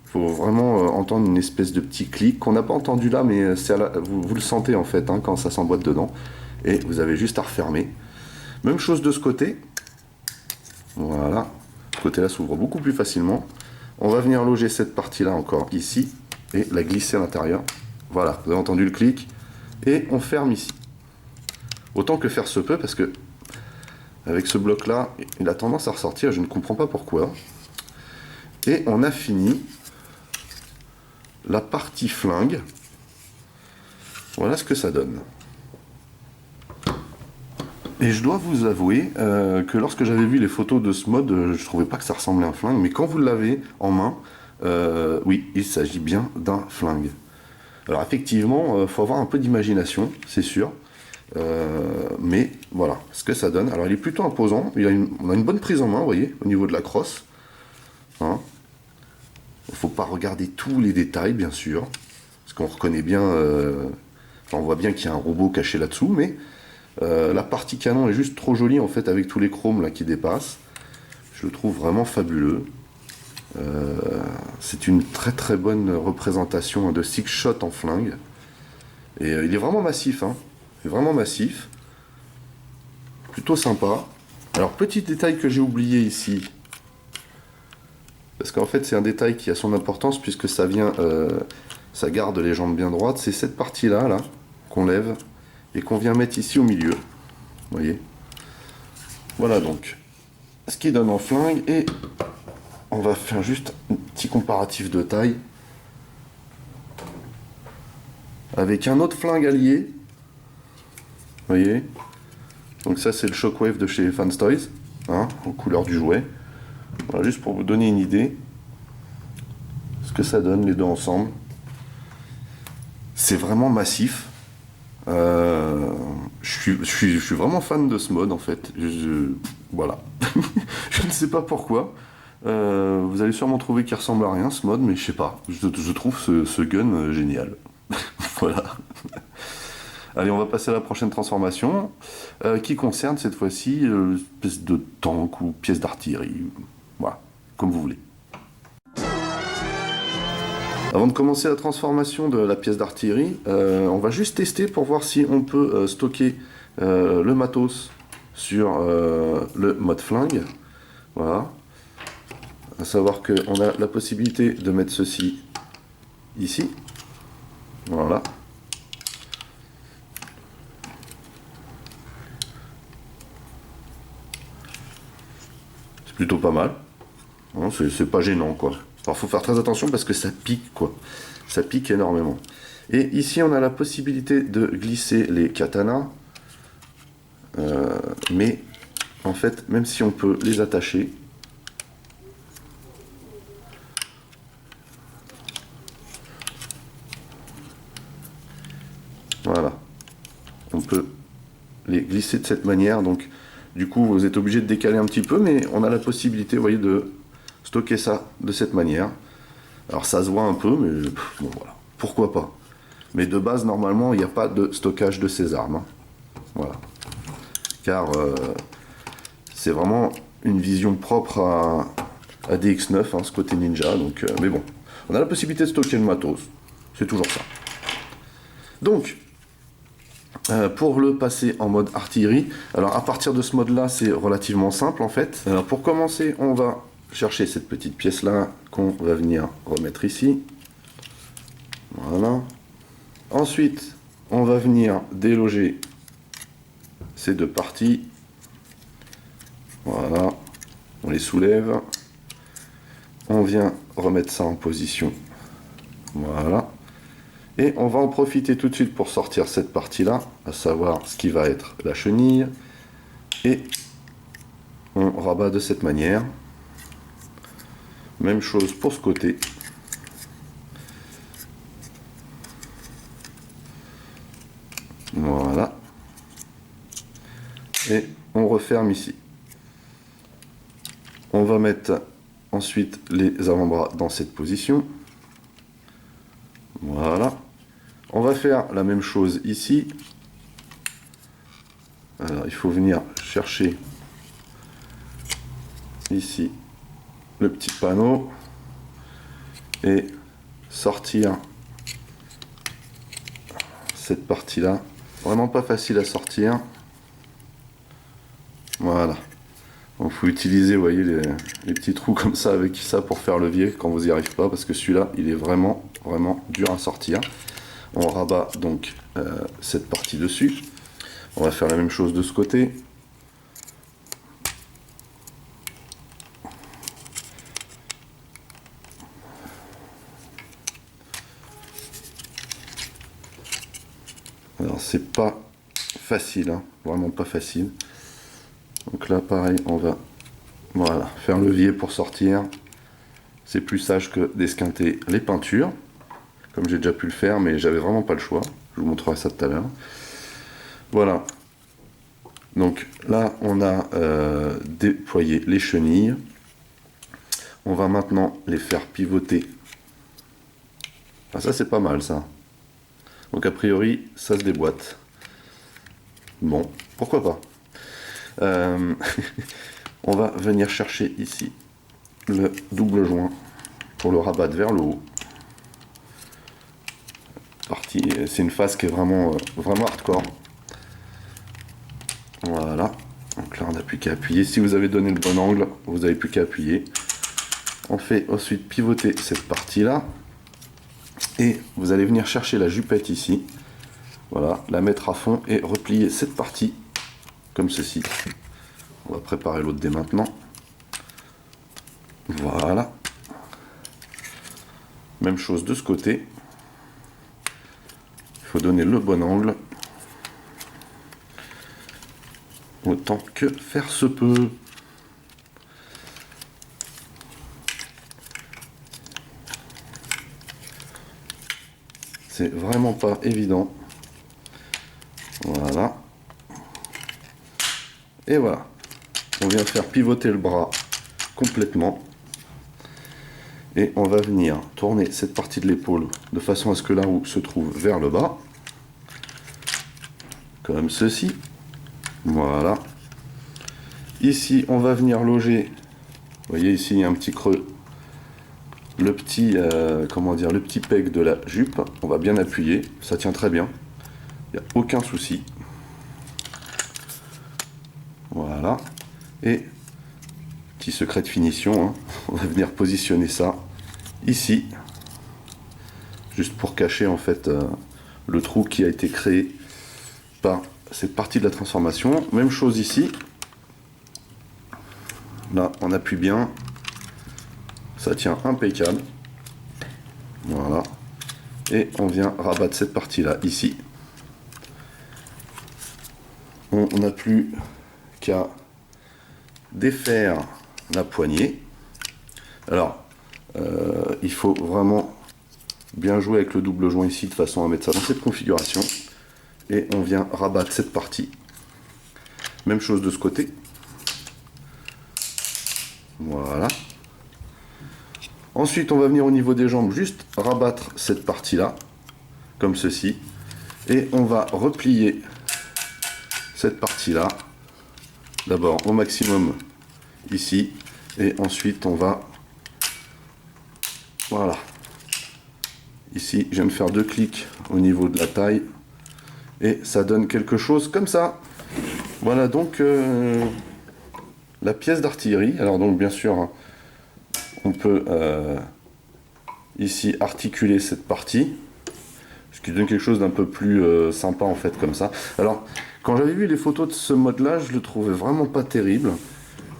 Il faut vraiment entendre une espèce de petit clic qu'on n'a pas entendu là, mais vous le sentez en fait hein, quand ça s'emboîte dedans. Et vous avez juste à refermer. Même chose de ce côté. Voilà. Ce côté-là s'ouvre beaucoup plus facilement. On va venir loger cette partie-là encore ici et la glisser à l'intérieur. Voilà, vous avez entendu le clic. Et on ferme ici. Autant que faire se peut parce que avec ce bloc-là, il a tendance à ressortir. Je ne comprends pas pourquoi. Et on a fini la partie flingue. Voilà ce que ça donne. Et je dois vous avouer que lorsque j'avais vu les photos de ce mode, je trouvais pas que ça ressemblait à un flingue, mais quand vous l'avez en main, oui, il s'agit bien d'un flingue. Alors effectivement, il faut avoir un peu d'imagination, c'est sûr, mais voilà ce que ça donne. Alors il est plutôt imposant, on a une bonne prise en main, vous voyez, au niveau de la crosse. Hein. Il ne faut pas regarder tous les détails, bien sûr, parce qu'on reconnaît bien, on voit bien qu'il y a un robot caché là-dessous, mais la partie canon est juste trop jolie en fait avec tous les chromes là qui dépassent. Je le trouve vraiment fabuleux. C'est une très très bonne représentation de six shot en flingue. Et il est vraiment massif, hein. Il est vraiment massif. Plutôt sympa. Alors petit détail que j'ai oublié ici, Parce qu'en fait, c'est un détail qui a son importance puisque ça vient, ça garde les jambes bien droites. C'est cette partie-là, là, qu'on lève et qu'on vient mettre ici au milieu. Vous voyez? Voilà donc ce qui donne en flingue. Et on va faire juste un petit comparatif de taille avec un autre flingue allié. Vous voyez? Donc ça, c'est le Shockwave de chez Fans Toys, hein, en couleur du jouet. Voilà, juste pour vous donner une idée ce que ça donne les deux ensemble. C'est vraiment massif. Je suis vraiment fan de ce mode en fait. Voilà. Je ne sais pas pourquoi. Vous allez sûrement trouver qu'il ressemble à rien ce mode, mais je sais pas. Je trouve ce gun génial. Voilà. Allez, on va passer à la prochaine transformation, qui concerne cette fois-ci une espèce de tank ou pièce d'artillerie. Voilà, comme vous voulez. Avant de commencer la transformation de la pièce d'artillerie, on va juste tester pour voir si on peut stocker le matos sur le mode flingue. Voilà. À savoir qu'on a la possibilité de mettre ceci ici. Voilà. C'est plutôt pas mal. Hein, c'est pas gênant, quoi. Alors, faut faire très attention parce que ça pique, quoi. Ça pique énormément. Et ici, on a la possibilité de glisser les katanas. Mais, en fait, même si on peut les attacher, voilà. On peut les glisser de cette manière. Donc, du coup, vous êtes obligé de décaler un petit peu, mais on a la possibilité, vous voyez, de stocker ça de cette manière. Alors, ça se voit un peu, mais bon, voilà. Pourquoi pas? Mais de base, normalement, il n'y a pas de stockage de ces armes. Hein. Voilà. Car c'est vraiment une vision propre à DX9, hein, ce côté ninja. Donc, mais bon, on a la possibilité de stocker le matos. C'est toujours ça. Donc, pour le passer en mode artillerie, alors à partir de ce mode-là, c'est relativement simple en fait. Alors pour commencer, on va chercher cette petite pièce-là qu'on va venir remettre ici. Voilà. Ensuite, on va venir déloger ces deux parties. Voilà. On les soulève. On vient remettre ça en position. Voilà. Et on va en profiter tout de suite pour sortir cette partie-là, à savoir ce qui va être la chenille. Et on rabat de cette manière. Même chose pour ce côté. Voilà. Et on referme ici. On va mettre ensuite les avant-bras dans cette position. Voilà. On va faire la même chose ici. Alors, il faut venir chercher ici le petit panneau et sortir cette partie-là. Vraiment pas facile à sortir. Voilà. Donc, il faut utiliser, vous voyez, les petits trous comme ça avec ça pour faire levier quand vous n'y arrivez pas, parce que celui-là, il est vraiment dur à sortir. On rabat donc cette partie dessus. On va faire la même chose de ce côté. Alors c'est pas facile, hein, vraiment pas facile. Donc là pareil, on va voilà, faire levier pour sortir. C'est plus sage que d'esquinter les peintures, comme j'ai déjà pu le faire, mais j'avais vraiment pas le choix. Je vous montrerai ça tout à l'heure. Voilà. Donc là, on a déployé les chenilles. On va maintenant les faire pivoter. Ah, ça, c'est pas mal, ça. Donc a priori, ça se déboîte. Bon, pourquoi pas. On va venir chercher ici le double joint pour le rabattre vers le haut. C'est une phase qui est vraiment hardcore. Voilà. Donc là, on n'a plus qu'à appuyer. Si vous avez donné le bon angle, vous n'avez plus qu'à appuyer. On fait ensuite pivoter cette partie-là. Et vous allez venir chercher la jupette ici. Voilà, la mettre à fond et replier cette partie comme ceci. On va préparer l'autre dès maintenant. Voilà. Même chose de ce côté. Il faut donner le bon angle. Autant que faire se peut. C'est vraiment pas évident. Voilà. Et voilà. On vient faire pivoter le bras complètement. Et on va venir tourner cette partie de l'épaule de façon à ce que la roue se trouve vers le bas. Comme ceci. Voilà. Ici, on va venir loger. Vous voyez ici, il y a un petit creux. Le petit, le petit peg de la jupe. On va bien appuyer. Ça tient très bien. Il n'y a aucun souci. Voilà. Et petit secret de finition, hein. On va venir positionner ça ici, juste pour cacher en fait le trou qui a été créé par cette partie de la transformation. Même chose ici. Là, on appuie bien. Ça tient impeccable. Voilà. Et on vient rabattre cette partie-là ici. On n'a plus qu'à défaire la poignée. Alors, il faut vraiment bien jouer avec le double joint ici de façon à mettre ça dans cette configuration. Et on vient rabattre cette partie. Même chose de ce côté. Voilà. Ensuite, on va venir au niveau des jambes, juste rabattre cette partie-là, comme ceci. Et on va replier cette partie-là, d'abord au maximum ici. Et ensuite, on va... Voilà. Ici, j'aime faire 2 clics au niveau de la taille. Et ça donne quelque chose comme ça. Voilà donc la pièce d'artillerie. Alors donc bien sûr, hein, on peut ici articuler cette partie. Ce qui donne quelque chose d'un peu plus sympa en fait comme ça. Alors quand j'avais vu les photos de ce mode là, je le trouvais vraiment pas terrible.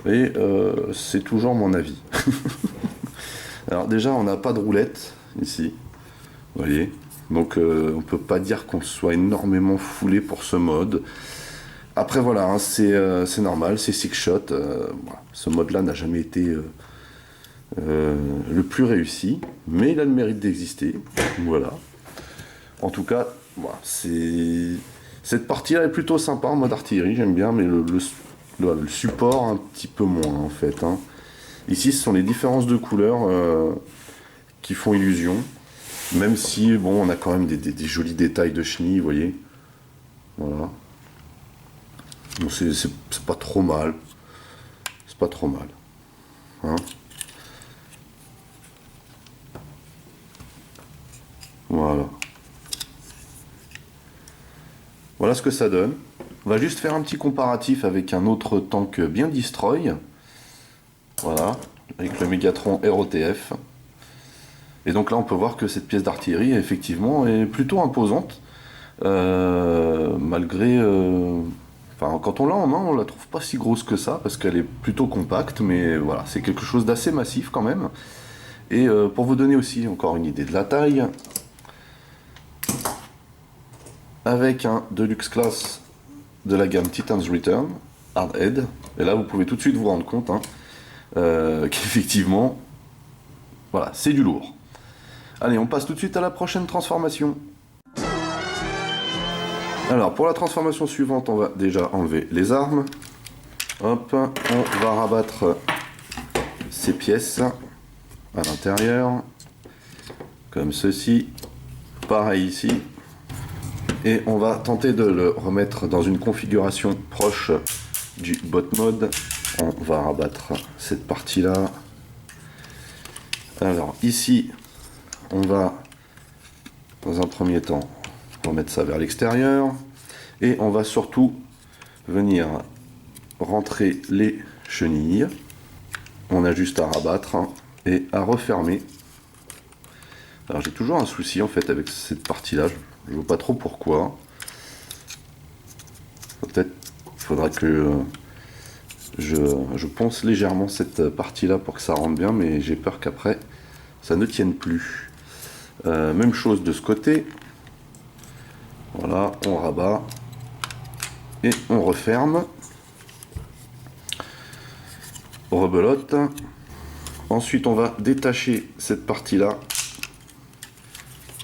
Et c'est toujours mon avis. Alors déjà on n'a pas de roulette ici. Vous voyez. Donc on peut pas dire qu'on soit énormément foulé pour ce mode. Après voilà, hein, c'est normal, c'est six shot. Voilà. Ce mode là n'a jamais été le plus réussi, mais il a le mérite d'exister. Voilà. En tout cas, voilà, cette partie là est plutôt sympa en mode artillerie, j'aime bien, mais le support un petit peu moins en fait. Hein. Ici ce sont les différences de couleurs qui font illusion. Même si, bon, on a quand même des jolis détails de chenilles, vous voyez. Voilà. Donc c'est pas trop mal. C'est pas trop mal. Hein. Voilà. Voilà ce que ça donne. On va juste faire un petit comparatif avec un autre tank bien destroy. Voilà. Avec le Megatron ROTF. Et donc là, on peut voir que cette pièce d'artillerie, effectivement, est plutôt imposante. Malgré... Enfin, quand on l'a en main, on la trouve pas si grosse que ça, parce qu'elle est plutôt compacte, mais voilà, c'est quelque chose d'assez massif quand même. Et pour vous donner aussi encore une idée de la taille, avec un Deluxe Class de la gamme Titan's Return, Hardhead, et là vous pouvez tout de suite vous rendre compte hein, qu'effectivement, voilà, c'est du lourd. Allez, on passe tout de suite à la prochaine transformation. Alors, pour la transformation suivante, on va déjà enlever les armes. Hop, on va rabattre ces pièces à l'intérieur, comme ceci. Pareil ici. Et on va tenter de le remettre dans une configuration proche du bot mode. On va rabattre cette partie-là. Alors, ici... On va, dans un premier temps, remettre ça vers l'extérieur. Et on va surtout venir rentrer les chenilles. On a juste à rabattre. Hein. et à refermer. Alors j'ai toujours un souci en fait avec cette partie là, je vois pas trop pourquoi. Peut-être faudra que je ponce légèrement cette partie là pour que ça rentre bien, mais j'ai peur qu'après ça ne tienne plus. Même chose de ce côté. Voilà, on rabat et on referme. Rebelote. Ensuite on va détacher cette partie là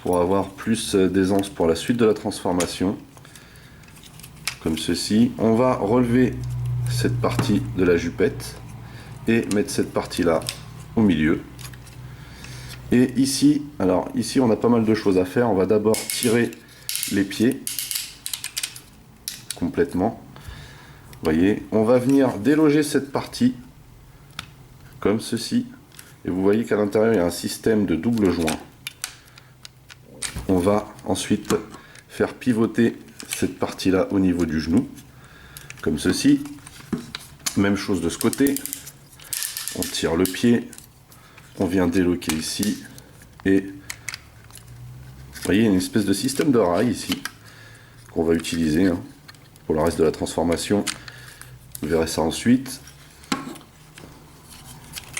pour avoir plus d'aisance pour la suite de la transformation, comme ceci. On va relever cette partie de la jupette et mettre cette partie là au milieu. Et ici, alors ici on a pas mal de choses à faire. On va d'abord tirer les pieds complètement. Vous voyez, on va venir déloger cette partie comme ceci. Et vous voyez qu'à l'intérieur il y a un système de double joint. On va ensuite faire pivoter cette partie là au niveau du genou, comme ceci. Même chose de ce côté. On tire le pied, on vient déloquer ici, et vous voyez, il y a une espèce de système de rail ici qu'on va utiliser pour le reste de la transformation. Vous verrez ça ensuite.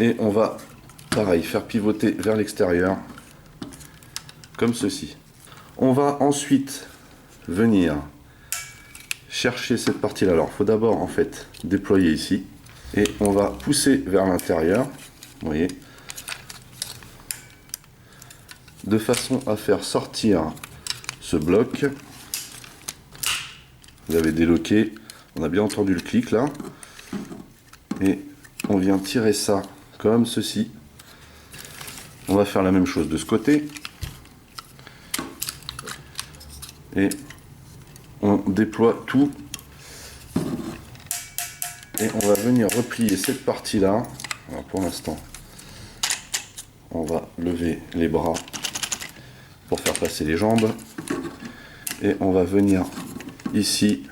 Et on va, pareil, faire pivoter vers l'extérieur, comme ceci. On va ensuite venir chercher cette partie là. Alors il faut d'abord en fait déployer ici et on va pousser vers l'intérieur, vous voyez, de façon à faire sortir ce bloc. Vous avez déloqué, on a bien entendu le clic là, et on vient tirer ça comme ceci. On va faire la même chose de ce côté et on déploie tout. Et on va venir replier cette partie là. Alors pour l'instant on va lever les bras pour faire passer les jambes et on va venir ici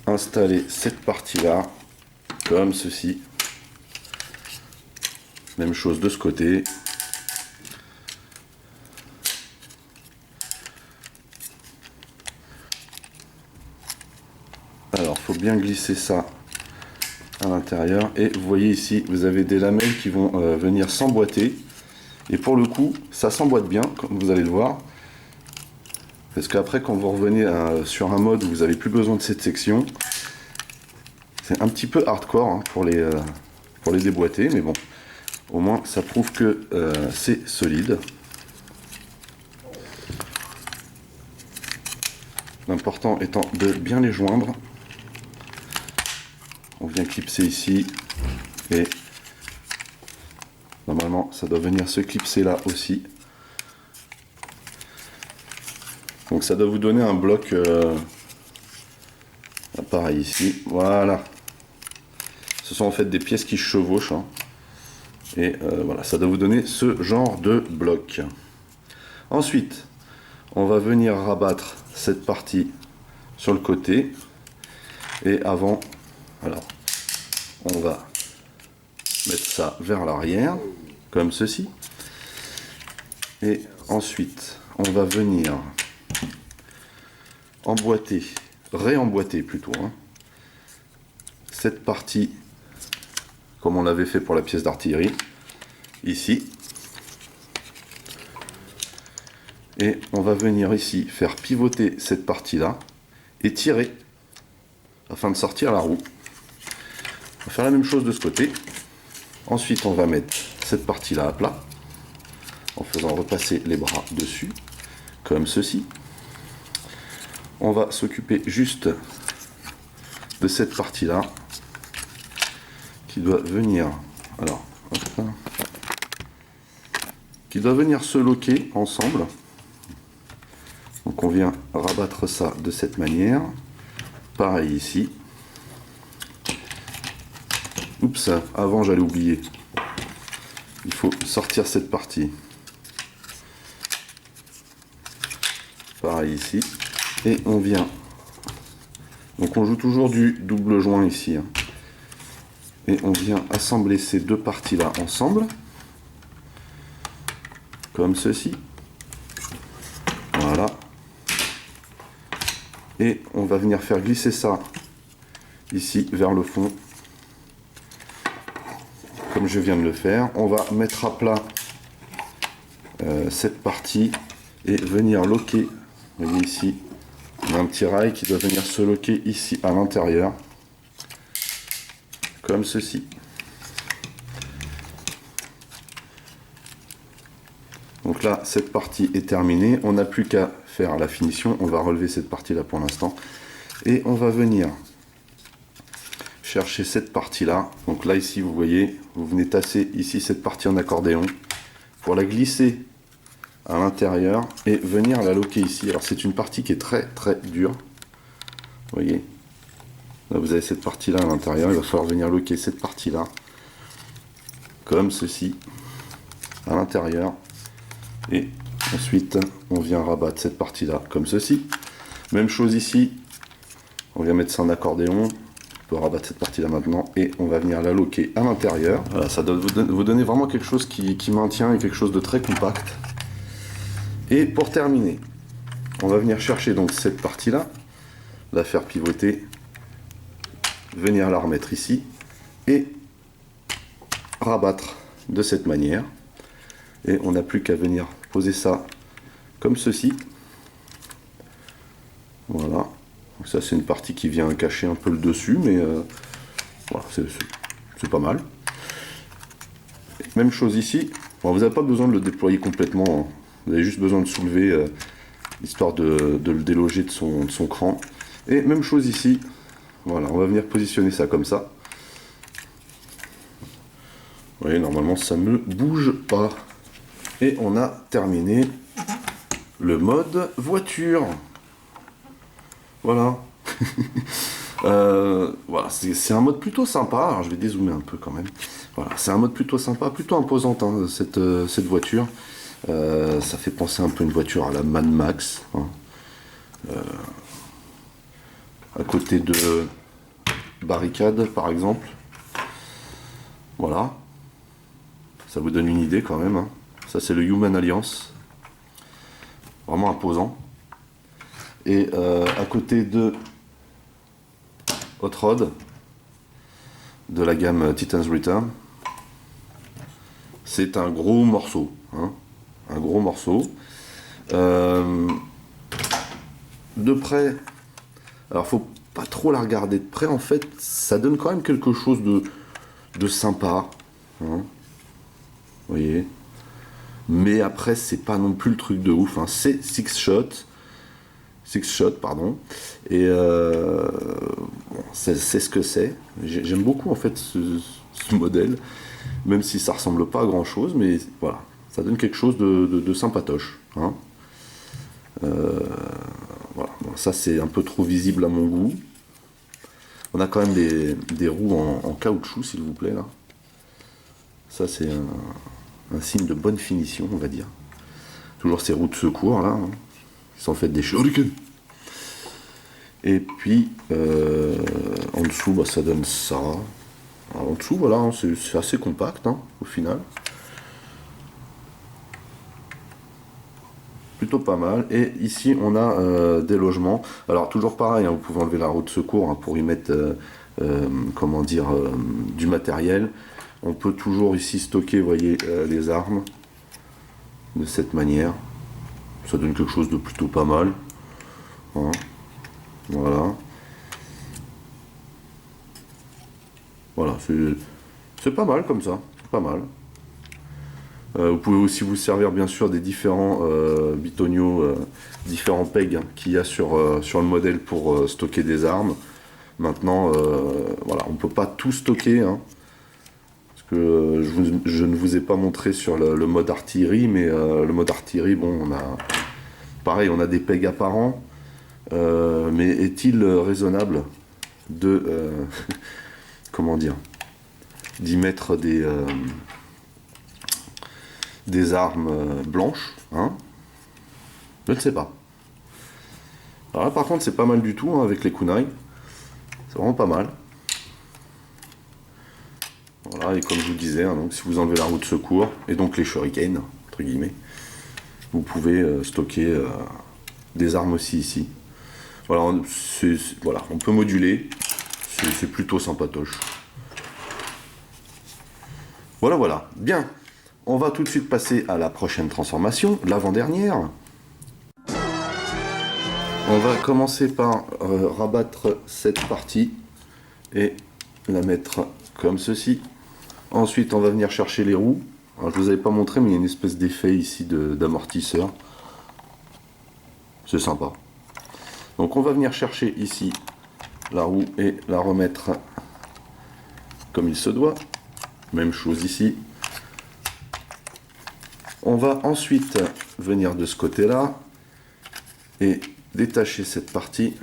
installer cette partie là comme ceci. Même chose de ce côté. Alors, faut bien glisser ça à l'intérieur. Et vous voyez ici, vous avez des lamelles qui vont venir s'emboîter. Et pour le coup, ça s'emboîte bien, comme vous allez le voir. Parce qu'après, quand vous revenez sur un mode où vous n'avez plus besoin de cette section, c'est un petit peu hardcore pour les déboîter. Mais bon, au moins, ça prouve que c'est solide. L'important étant de bien les joindre. On vient clipser ici et normalement ça doit venir se clipser là aussi. Donc ça doit vous donner un bloc pareil ici. Voilà. Ce sont en fait des pièces qui se chevauchent. Et voilà, ça doit vous donner ce genre de bloc. Ensuite, on va venir rabattre cette partie sur le côté. Et avant, alors, on va mettre ça vers l'arrière, comme ceci. Et ensuite, on va venir emboîter, réemboîter plutôt, cette partie, comme on l'avait fait pour la pièce d'artillerie, ici. Et on va venir ici faire pivoter cette partie-là et tirer afin de sortir la roue. On va faire la même chose de ce côté. Ensuite, on va mettre cette partie-là à plat en faisant repasser les bras dessus, comme ceci. On va s'occuper juste de cette partie-là qui doit venir, alors, hop, qui doit venir se loquer ensemble. Donc on vient rabattre ça de cette manière. Pareil ici. Oups, avant j'allais oublier. Il faut sortir cette partie. Pareil ici. Et on vient. Donc on joue toujours du double joint ici. Et on vient assembler ces deux parties-là ensemble, comme ceci. Voilà. Et on va venir faire glisser ça ici vers le fond, comme je viens de le faire. On va mettre à plat cette partie et venir loquer. Vous voyez ici, on a un petit rail qui doit venir se loquer ici à l'intérieur, comme ceci. Donc là, cette partie est terminée. On n'a plus qu'à faire la finition. On va relever cette partie-là pour l'instant. Et on va venir chercher cette partie-là. Donc là, ici, vous voyez, vous venez tasser ici cette partie en accordéon pour la glisser à l'intérieur et venir la loquer ici. Alors c'est une partie qui est très très dure. Vous voyez, là vous avez cette partie-là à l'intérieur. Il va falloir venir loquer cette partie-là comme ceci à l'intérieur. Et ensuite, on vient rabattre cette partie-là comme ceci. Même chose ici. On vient mettre ça en accordéon. On peut rabattre cette partie-là maintenant. Et on va venir la loquer à l'intérieur. Voilà, ça doit vous donner vraiment quelque chose qui maintient et quelque chose de très compact. Et pour terminer, on va venir chercher donc cette partie-là, la faire pivoter, venir la remettre ici et rabattre de cette manière. Et on n'a plus qu'à venir poser ça comme ceci. Voilà. Donc ça c'est une partie qui vient cacher un peu le dessus, mais voilà, c'est pas mal. Même chose ici. Bon, vous n'avez pas besoin de le déployer complètement, hein. Vous avez juste besoin de soulever, histoire de le déloger de son cran. Et même chose ici. Voilà, on va venir positionner ça comme ça. Vous voyez, normalement ça ne bouge pas. Et on a terminé le mode voiture. Voilà. Voilà, c'est un mode plutôt sympa. Alors je vais dézoomer un peu quand même. Voilà, c'est un mode plutôt sympa, plutôt imposante, hein, cette voiture. Ça fait penser un peu à une voiture à la Mad Max. Hein. À côté de Barricade par exemple. Voilà. Ça vous donne une idée quand même. Hein. Ça c'est le Human Alliance. Vraiment imposant. Et à côté de Hot Rod, de la gamme Titan's Return, c'est un gros morceau. Hein. Un gros morceau. De près, alors faut pas trop la regarder de près, en fait, ça donne quand même quelque chose de sympa. Hein. Vous voyez. Mais après, c'est pas non plus le truc de ouf. Hein. C'est six shot, pardon. Et bon, c'est ce que c'est. J'aime beaucoup en fait ce modèle, même si ça ressemble pas à grand chose, mais voilà, ça donne quelque chose de sympatoche. Hein. Voilà. Bon, ça c'est un peu trop visible à mon goût. On a quand même des roues en caoutchouc, s'il vous plaît là. Ça c'est un signe de bonne finition, on va dire. Toujours ces roues de secours là, hein, qui sont faites des shurikens. Et puis en dessous, bah, ça donne ça. Alors, en dessous, voilà, hein, c'est assez compact hein, au final. Plutôt pas mal. Et ici, on a des logements. Alors toujours pareil, hein, vous pouvez enlever la roue de secours hein, pour y mettre, comment dire, du matériel. On peut toujours ici stocker, vous voyez, les armes de cette manière. Ça donne quelque chose de plutôt pas mal. Hein. Voilà. Voilà, c'est pas mal comme ça. C'est pas mal. Vous pouvez aussi vous servir bien sûr des différents bitonios, différents pegs hein, qu'il y a sur le modèle pour stocker des armes. Maintenant, voilà, on ne peut pas tout stocker. Hein, parce que je ne vous ai pas montré sur le mode artillerie, mais le mode artillerie, bon, on a pareil, on a des pegs apparents. Mais est-il raisonnable de comment dire, d'y mettre des armes blanches, hein? Je ne sais pas. Alors là, par contre, c'est pas mal du tout hein, avec les kunai. C'est vraiment pas mal. Voilà, et comme je vous disais, hein, donc si vous enlevez la roue de secours, et donc les shurikens, entre guillemets, vous pouvez stocker des armes aussi ici. Voilà, voilà, on peut moduler, c'est plutôt sympatoche. Voilà, voilà, bien. On va tout de suite passer à la prochaine transformation, l'avant-dernière. On va commencer par rabattre cette partie et la mettre comme ceci. Ensuite, on va venir chercher les roues. Alors, je ne vous avais pas montré, mais il y a une espèce d'effet ici d'amortisseur. C'est sympa. Donc, on va venir chercher ici la roue et la remettre comme il se doit. Même chose ici. On va ensuite venir de ce côté-là et détacher cette partie.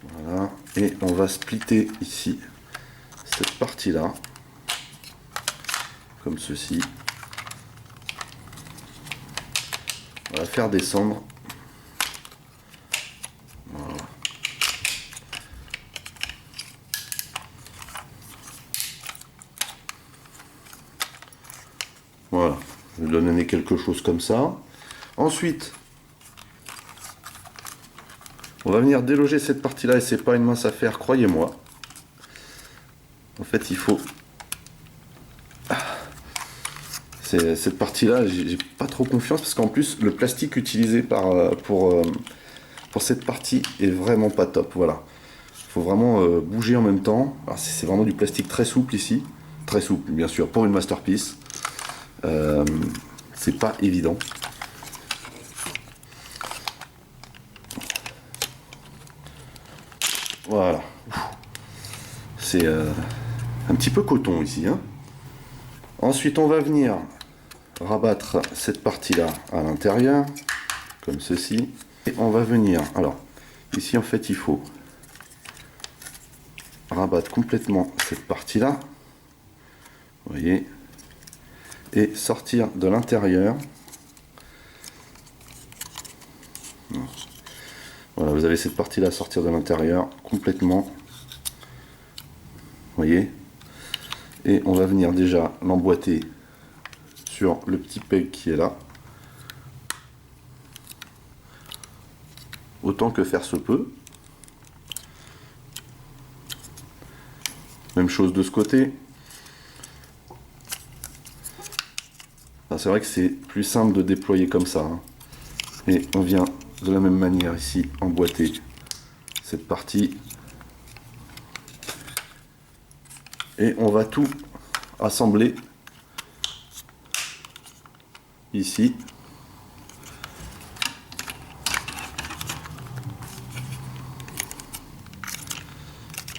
Voilà. Et on va splitter ici cette partie-là, comme ceci. On va faire descendre. Voilà. Voilà, je vais donner quelque chose comme ça. Ensuite, on va venir déloger cette partie-là et c'est pas une mince affaire, croyez-moi. En fait, il faut... Cette partie-là, j'ai pas trop confiance parce qu'en plus, le plastique utilisé pour cette partie est vraiment pas top. Voilà, il faut vraiment bouger en même temps. C'est vraiment du plastique très souple ici. Très souple, bien sûr, pour une masterpiece. C'est pas évident. Voilà. C'est un petit peu coton ici. Hein. Ensuite, on va venir rabattre cette partie-là à l'intérieur, comme ceci. Et on va venir... Alors, ici, en fait, il faut rabattre complètement cette partie-là. Vous voyez, et sortir de l'intérieur. Voilà, vous avez cette partie là sortir de l'intérieur complètement. Vous voyez, et on va venir déjà l'emboîter sur le petit peg qui est là, autant que faire se peut. Même chose de ce côté. C'est vrai que c'est plus simple de déployer comme ça. Hein. Et on vient de la même manière ici emboîter cette partie. Et on va tout assembler ici.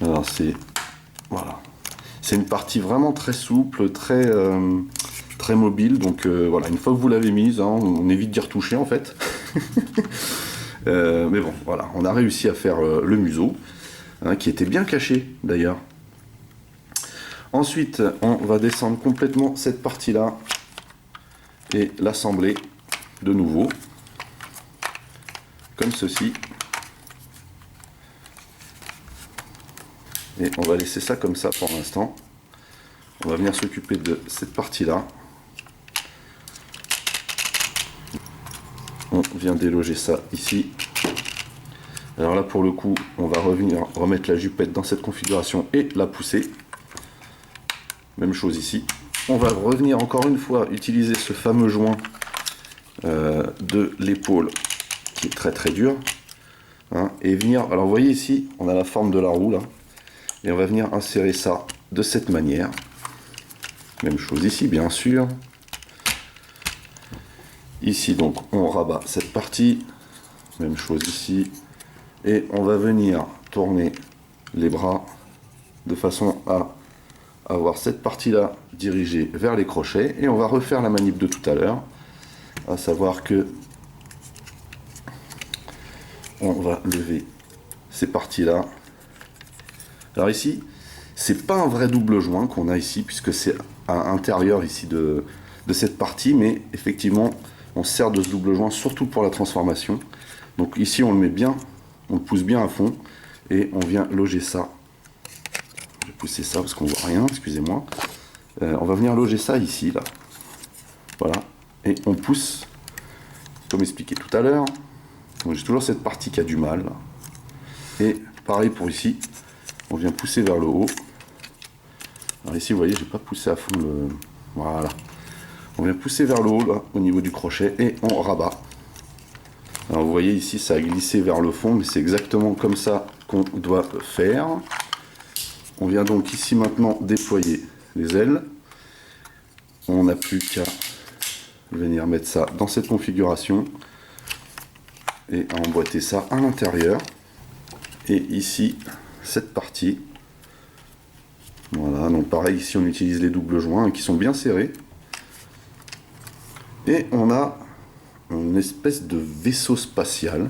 Alors c'est... Voilà. C'est une partie vraiment très souple, très mobile, donc voilà, une fois que vous l'avez mise, hein, on évite d'y retoucher en fait. Mais bon, voilà, on a réussi à faire le museau, hein, qui était bien caché d'ailleurs. Ensuite, on va descendre complètement cette partie-là et l'assembler de nouveau, comme ceci. Et on va laisser ça comme ça pour l'instant. On va venir s'occuper de cette partie-là. On vient déloger ça ici. Alors là, pour le coup, on va revenir remettre la jupette dans cette configuration et la pousser. Même chose ici. On va revenir encore une fois utiliser ce fameux joint de l'épaule qui est très très dur. Hein, et venir, alors vous voyez ici, on a la forme de la roue là. Et on va venir insérer ça de cette manière. Même chose ici, bien sûr. Ici, donc, on rabat cette partie. Même chose ici. Et on va venir tourner les bras de façon à avoir cette partie-là dirigée vers les crochets. Et on va refaire la manip de tout à l'heure. À savoir que on va lever ces parties-là. Alors ici, c'est pas un vrai double joint qu'on a ici, puisque c'est à l'intérieur ici de cette partie, mais effectivement, on sert de ce double joint surtout pour la transformation. Donc ici, on le met bien, on le pousse bien à fond, et on vient loger ça. Je vais pousser ça parce qu'on voit rien, excusez-moi. On va venir loger ça ici, là. Voilà. Et on pousse, comme expliqué tout à l'heure. J'ai toujours cette partie qui a du mal. Là. Et pareil pour ici. On vient pousser vers le haut. Alors ici, vous voyez, j'ai pas poussé à fond le... Voilà. On vient pousser vers le haut, là, au niveau du crochet, et on rabat. Alors vous voyez ici, ça a glissé vers le fond, mais c'est exactement comme ça qu'on doit faire. On vient donc ici maintenant déployer les ailes. On n'a plus qu'à venir mettre ça dans cette configuration et à emboîter ça à l'intérieur. Et ici, cette partie. Voilà, donc pareil, ici on utilise les doubles joints qui sont bien serrés. Et on a une espèce de vaisseau spatial.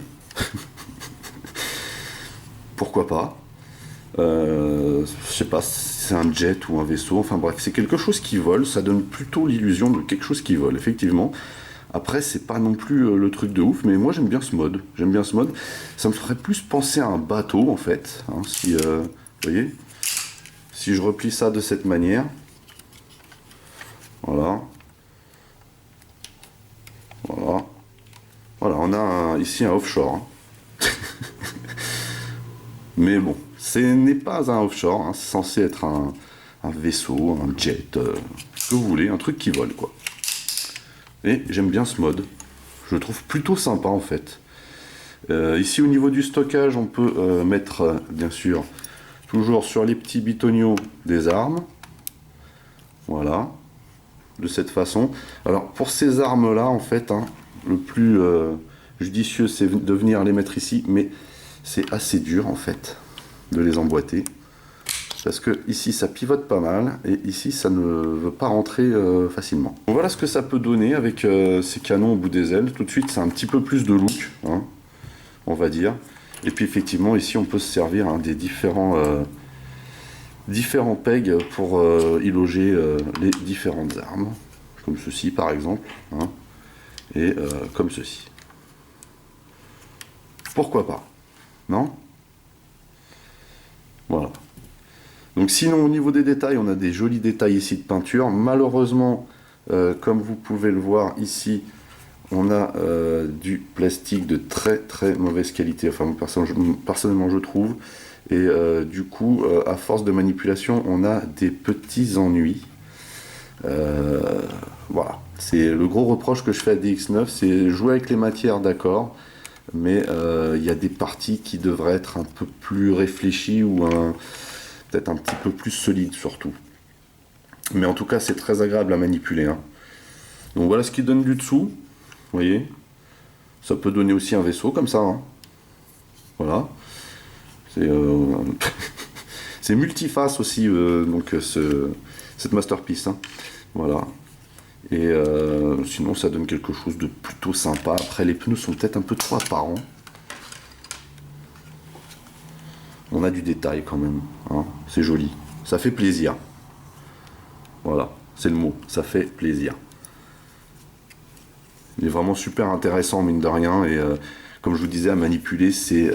Pourquoi pas. Je sais pas si c'est un jet ou un vaisseau, enfin bref, c'est quelque chose qui vole, ça donne plutôt l'illusion de quelque chose qui vole, effectivement. Après, c'est pas non plus le truc de ouf, mais moi j'aime bien ce mode. J'aime bien ce mode. Ça me ferait plus penser à un bateau en fait. Hein, si, vous voyez, si je replie ça de cette manière, voilà, voilà, voilà, on a ici un offshore. Hein. Mais bon, ce n'est pas un offshore. Hein, c'est censé être un vaisseau, un jet, ce que vous voulez, un truc qui vole quoi. Et j'aime bien ce mode. Je le trouve plutôt sympa en fait. Ici au niveau du stockage, on peut mettre bien sûr toujours sur les petits bitonniaux des armes. Voilà. De cette façon. Alors pour ces armes là en fait, hein, le plus judicieux c'est de venir les mettre ici. Mais c'est assez dur en fait de les emboîter. Parce que ici ça pivote pas mal et ici ça ne veut pas rentrer facilement. Donc voilà ce que ça peut donner avec ces canons au bout des ailes. Tout de suite c'est un petit peu plus de look, hein, on va dire. Et puis effectivement ici on peut se servir hein, des différents pegs pour y loger les différentes armes. Comme ceci par exemple. Hein, et comme ceci. Pourquoi pas? Non? Voilà. Donc sinon au niveau des détails, on a des jolis détails ici de peinture. Malheureusement, comme vous pouvez le voir ici, on a du plastique de très très mauvaise qualité. Enfin personnellement je trouve. Et du coup, à force de manipulation, on a des petits ennuis. Voilà. C'est le gros reproche que je fais à DX9, c'est jouer avec les matières, d'accord. Mais il y a des parties qui devraient être un peu plus réfléchies ou peut-être un petit peu plus solide surtout. Mais en tout cas c'est très agréable à manipuler. Hein. Donc voilà ce qui donne du dessous. Vous voyez. Ça peut donner aussi un vaisseau comme ça. Hein. Voilà. C'est c'est multiface aussi donc cette masterpiece. Hein. Voilà. Et sinon ça donne quelque chose de plutôt sympa. Après les pneus sont peut-être un peu trop apparents. On a du détail quand même, hein. C'est joli, ça fait plaisir. Voilà, c'est le mot, ça fait plaisir. Il est vraiment super intéressant mine de rien et comme je vous disais à manipuler c'est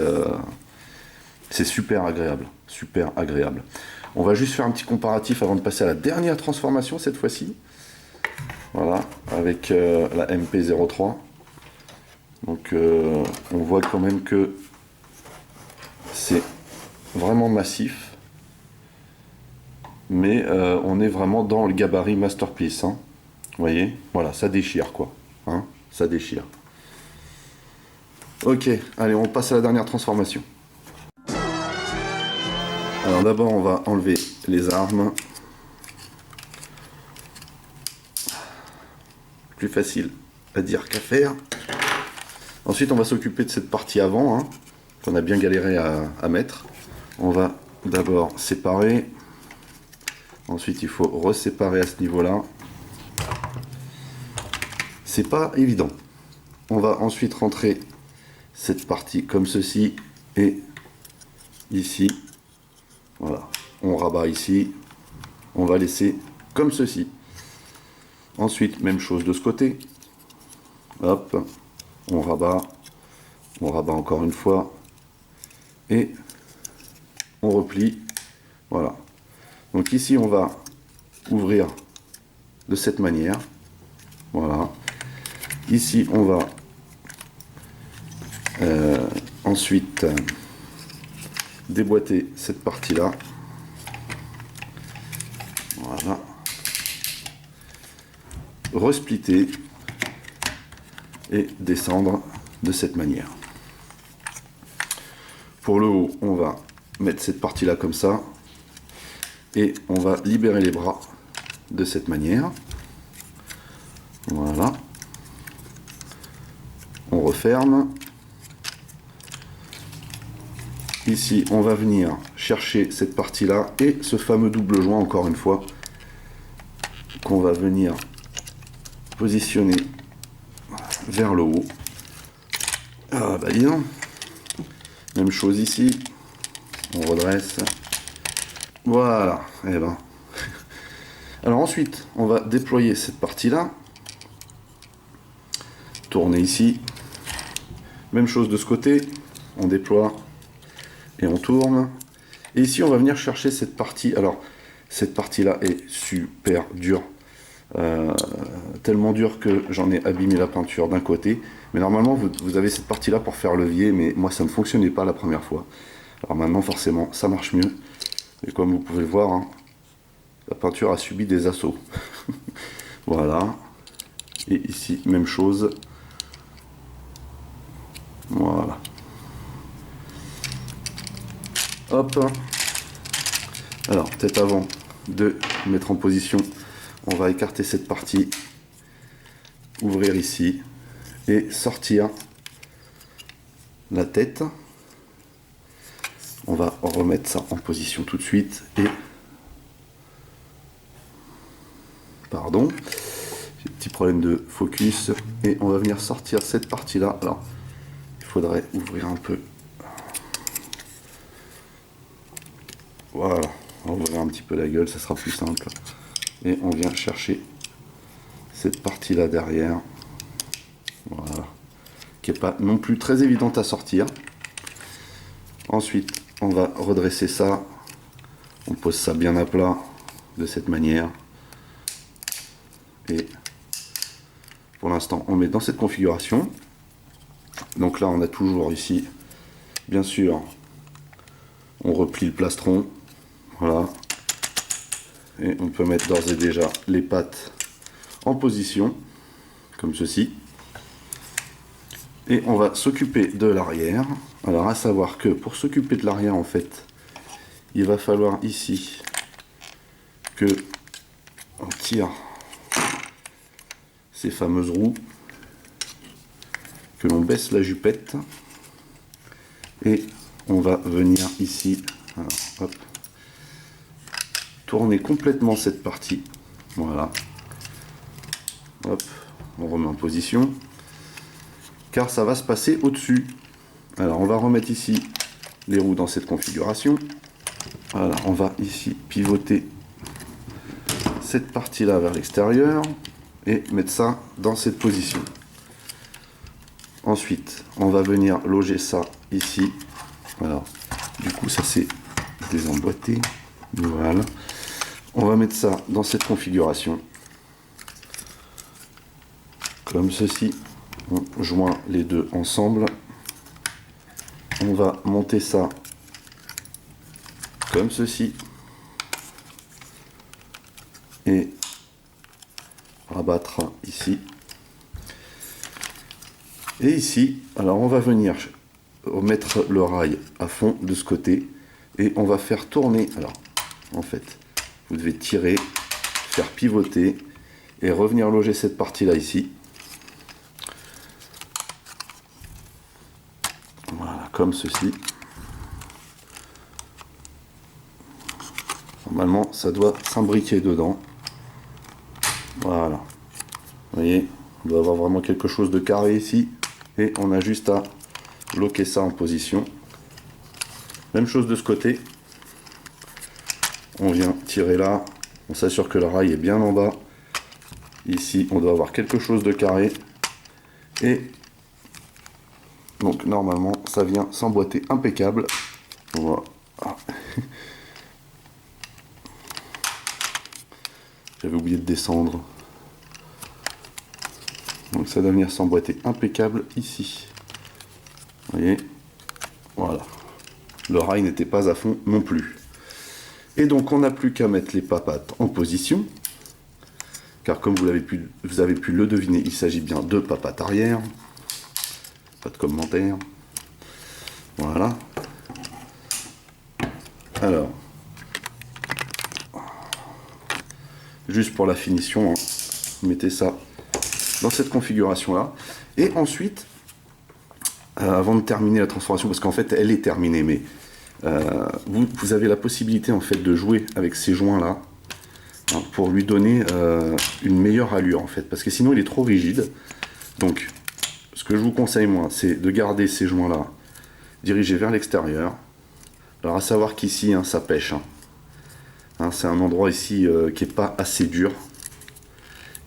super agréable, super agréable. On va juste faire un petit comparatif avant de passer à la dernière transformation cette fois-ci. Voilà, avec la MP03. Donc on voit quand même que c'est vraiment massif, mais on est vraiment dans le gabarit masterpiece. Hein. Vous voyez, voilà, ça déchire quoi. Hein, ça déchire. Ok, allez, on passe à la dernière transformation. Alors d'abord, on va enlever les armes. Plus facile à dire qu'à faire. Ensuite, on va s'occuper de cette partie avant, hein, qu'on a bien galéré à mettre. On va d'abord séparer. Ensuite, il faut reséparer à ce niveau-là. C'est pas évident. On va ensuite rentrer cette partie comme ceci et ici. Voilà. On rabat ici. On va laisser comme ceci. Ensuite, même chose de ce côté. Hop. On rabat encore une fois. Et on replie. Voilà. Donc ici, on va ouvrir de cette manière. Voilà. Ici, on va ensuite déboîter cette partie-là. Voilà. Resplitter et descendre de cette manière. Pour le haut, on va mettre cette partie-là comme ça et on va libérer les bras de cette manière. Voilà. On referme. Ici, on va venir chercher cette partie-là et ce fameux double joint, encore une fois, qu'on va venir positionner vers le haut. Ah bah dis donc. Même chose ici. On redresse. Voilà. Et ben. Alors ensuite, on va déployer cette partie-là. Tourner ici. Même chose de ce côté. On déploie et on tourne. Et ici, on va venir chercher cette partie. Alors, cette partie-là est super dure. Tellement dur que j'en ai abîmé la peinture d'un côté, mais normalement vous avez cette partie là pour faire levier, mais moi ça ne fonctionnait pas la première fois. Alors maintenant forcément ça marche mieux, et comme vous pouvez le voir, hein, la peinture a subi des assauts. Voilà, et ici même chose. Voilà, hop. Alors peut-être avant de mettre en position, on va écarter cette partie, ouvrir ici et sortir la tête. On va remettre ça en position tout de suite et pardon, j'ai un petit problème de focus et on va venir sortir cette partie là. Alors il faudrait ouvrir un peu, voilà, on va ouvrir un petit peu la gueule, ça sera plus simple. Et on vient chercher cette partie là derrière, voilà, qui n'est pas non plus très évidente à sortir. Ensuite on va redresser ça, on pose ça bien à plat de cette manière et pour l'instant on met dans cette configuration. Donc là on a toujours ici, bien sûr, on replie le plastron, voilà. Et on peut mettre d'ores et déjà les pattes en position, comme ceci. Et on va s'occuper de l'arrière. Alors à savoir que pour s'occuper de l'arrière, en fait, il va falloir ici que on tire ces fameuses roues, que l'on baisse la jupette. Et on va venir ici, alors, hop, tourner complètement cette partie, voilà, hop, on remet en position, car ça va se passer au-dessus. Alors on va remettre ici les roues dans cette configuration, voilà, on va ici pivoter cette partie là vers l'extérieur et mettre ça dans cette position. Ensuite on va venir loger ça ici, voilà, du coup ça c'est désemboîté, voilà. On va mettre ça dans cette configuration, comme ceci. On joint les deux ensemble. On va monter ça comme ceci. Et rabattre ici. Et ici, alors on va venir mettre le rail à fond de ce côté. Et on va faire tourner. Alors, en fait, vous devez tirer, faire pivoter et revenir loger cette partie là ici. Voilà, comme ceci. Normalement ça doit s'imbriquer dedans. Voilà, vous voyez, on doit avoir vraiment quelque chose de carré ici et on a juste à bloquer ça en position. Même chose de ce côté. On vient tirer là, on s'assure que le rail est bien en bas. Ici, on doit avoir quelque chose de carré. Et donc, normalement, ça vient s'emboîter impeccable. Voilà. J'avais oublié de descendre. Donc ça doit venir s'emboîter impeccable ici. Vous voyez, voilà. Le rail n'était pas à fond non plus. Et donc on n'a plus qu'à mettre les papates en position. Car comme vous avez pu le deviner, il s'agit bien de papates arrière. Pas de commentaire. Voilà. Alors, juste pour la finition, hein, mettez ça dans cette configuration là. Et ensuite, avant de terminer la transformation, parce qu'en fait elle est terminée, mais vous avez la possibilité en fait de jouer avec ces joints là, hein, pour lui donner une meilleure allure en fait, parce que sinon il est trop rigide. Donc ce que je vous conseille moi, c'est de garder ces joints là dirigés vers l'extérieur. Alors à savoir qu'ici hein, ça pêche, hein. Hein, c'est un endroit ici qui est pas assez dur,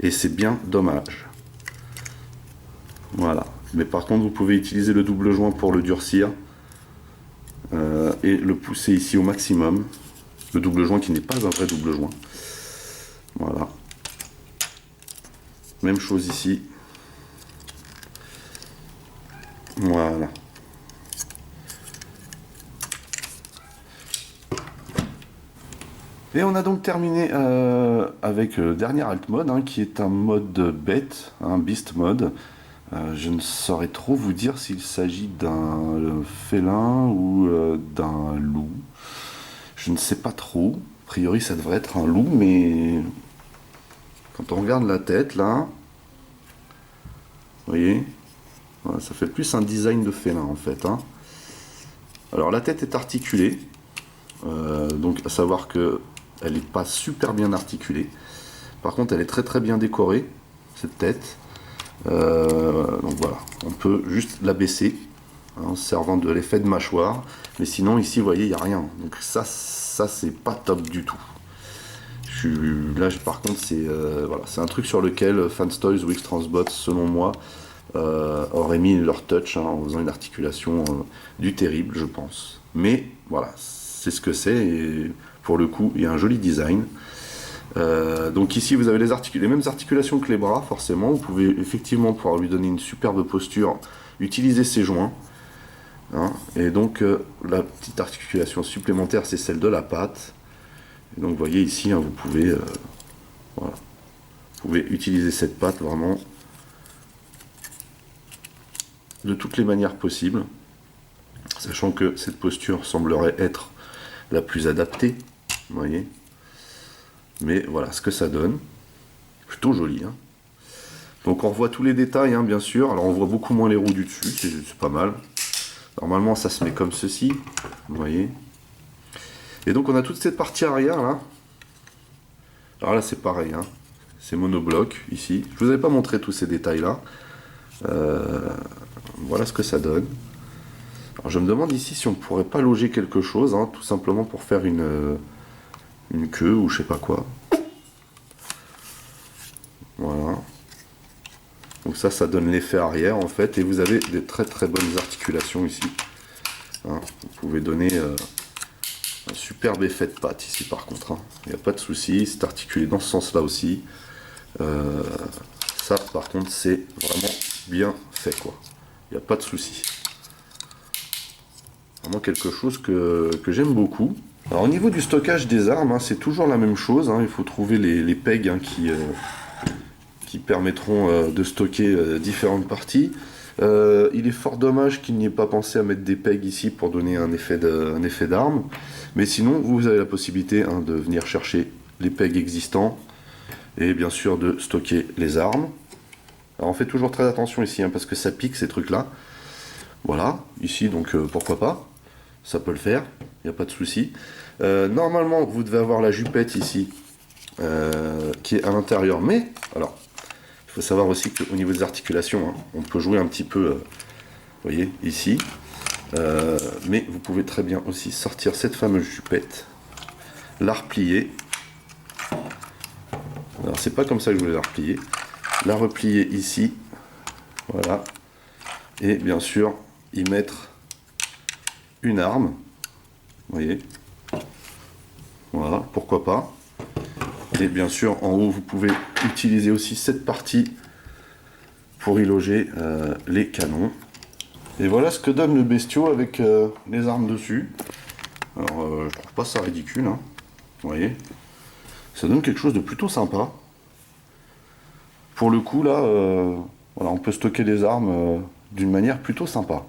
et c'est bien dommage. Voilà. Mais par contre vous pouvez utiliser le double joint pour le durcir et le pousser ici au maximum. Le double joint qui n'est pas un vrai double joint. Voilà. Même chose ici. Voilà. Et on a donc terminé avec le dernier alt mode, hein, qui est un mode bête, un beast mode. Je ne saurais trop vous dire s'il s'agit d'un félin ou d'un loup. Je ne sais pas trop. A priori, ça devrait être un loup, mais quand on regarde la tête, là, vous voyez, voilà, ça fait plus un design de félin, en fait, hein. Alors, la tête est articulée. Donc, à savoir que elle n'est pas super bien articulée. Par contre, elle est très très bien décorée, cette tête. Donc voilà, on peut juste la baisser, hein, en servant de l'effet de mâchoire. Mais sinon, ici, vous voyez, il n'y a rien. Donc ça c'est pas top du tout. Là, par contre, voilà, c'est un truc sur lequel Fanstoys ou X-Transbot, selon moi, auraient mis leur touch, hein, en faisant une articulation du terrible, je pense. Mais voilà, c'est ce que c'est. Et pour le coup, il y a un joli design. Donc ici vous avez les mêmes articulations que les bras, forcément. Vous pouvez effectivement, pour lui donner une superbe posture, utiliser ces joints, hein. Et donc la petite articulation supplémentaire, c'est celle de la patte. Et donc vous voyez ici, hein, voilà. Vous pouvez utiliser cette patte vraiment de toutes les manières possibles, sachant que cette posture semblerait être la plus adaptée, vous voyez. Mais voilà ce que ça donne. Plutôt joli, hein. Donc on revoit tous les détails, hein, bien sûr. Alors on voit beaucoup moins les roues du dessus, c'est pas mal. Normalement ça se met comme ceci, vous voyez. Et donc on a toute cette partie arrière là. Alors là c'est pareil, hein. C'est monobloc ici. Je vous avais pas montré tous ces détails là. Voilà ce que ça donne. Alors je me demande ici si on pourrait pas loger quelque chose, hein, tout simplement pour faire une queue ou je sais pas quoi. Voilà. Donc ça donne l'effet arrière en fait, et vous avez des très très bonnes articulations ici, hein. Vous pouvez donner un superbe effet de patte ici par contre, hein. Il n'y a pas de souci, c'est articulé dans ce sens là aussi. Ça par contre c'est vraiment bien fait quoi, il n'y a pas de souci. Vraiment quelque chose que j'aime beaucoup. Alors au niveau du stockage des armes, hein, c'est toujours la même chose, hein. Il faut trouver les pegs, hein, qui permettront de stocker différentes parties. Il est fort dommage qu'il n'y ait pas pensé à mettre des pegs ici pour donner un effet d'arme. Mais sinon, vous avez la possibilité, hein, de venir chercher les pegs existants et bien sûr de stocker les armes. Alors on fait toujours très attention ici, hein, parce que ça pique ces trucs-là. Voilà, ici donc pourquoi pas, ça peut le faire, il n'y a pas de souci. Normalement, vous devez avoir la jupette ici, qui est à l'intérieur, mais alors il faut savoir aussi qu'au niveau des articulations, hein, on peut jouer un petit peu, vous voyez, ici. Mais vous pouvez très bien aussi sortir cette fameuse jupette, la replier. Alors c'est pas comme ça que je voulais la replier. La replier ici, voilà. Et bien sûr, y mettre une arme, vous voyez. Voilà, pourquoi pas. Et bien sûr, en haut, vous pouvez utiliser aussi cette partie pour y loger les canons. Et voilà ce que donne le bestiau avec les armes dessus. Alors, je trouve pas ça ridicule, hein. Vous voyez, ça donne quelque chose de plutôt sympa. Pour le coup, là, voilà, on peut stocker des armes d'une manière plutôt sympa.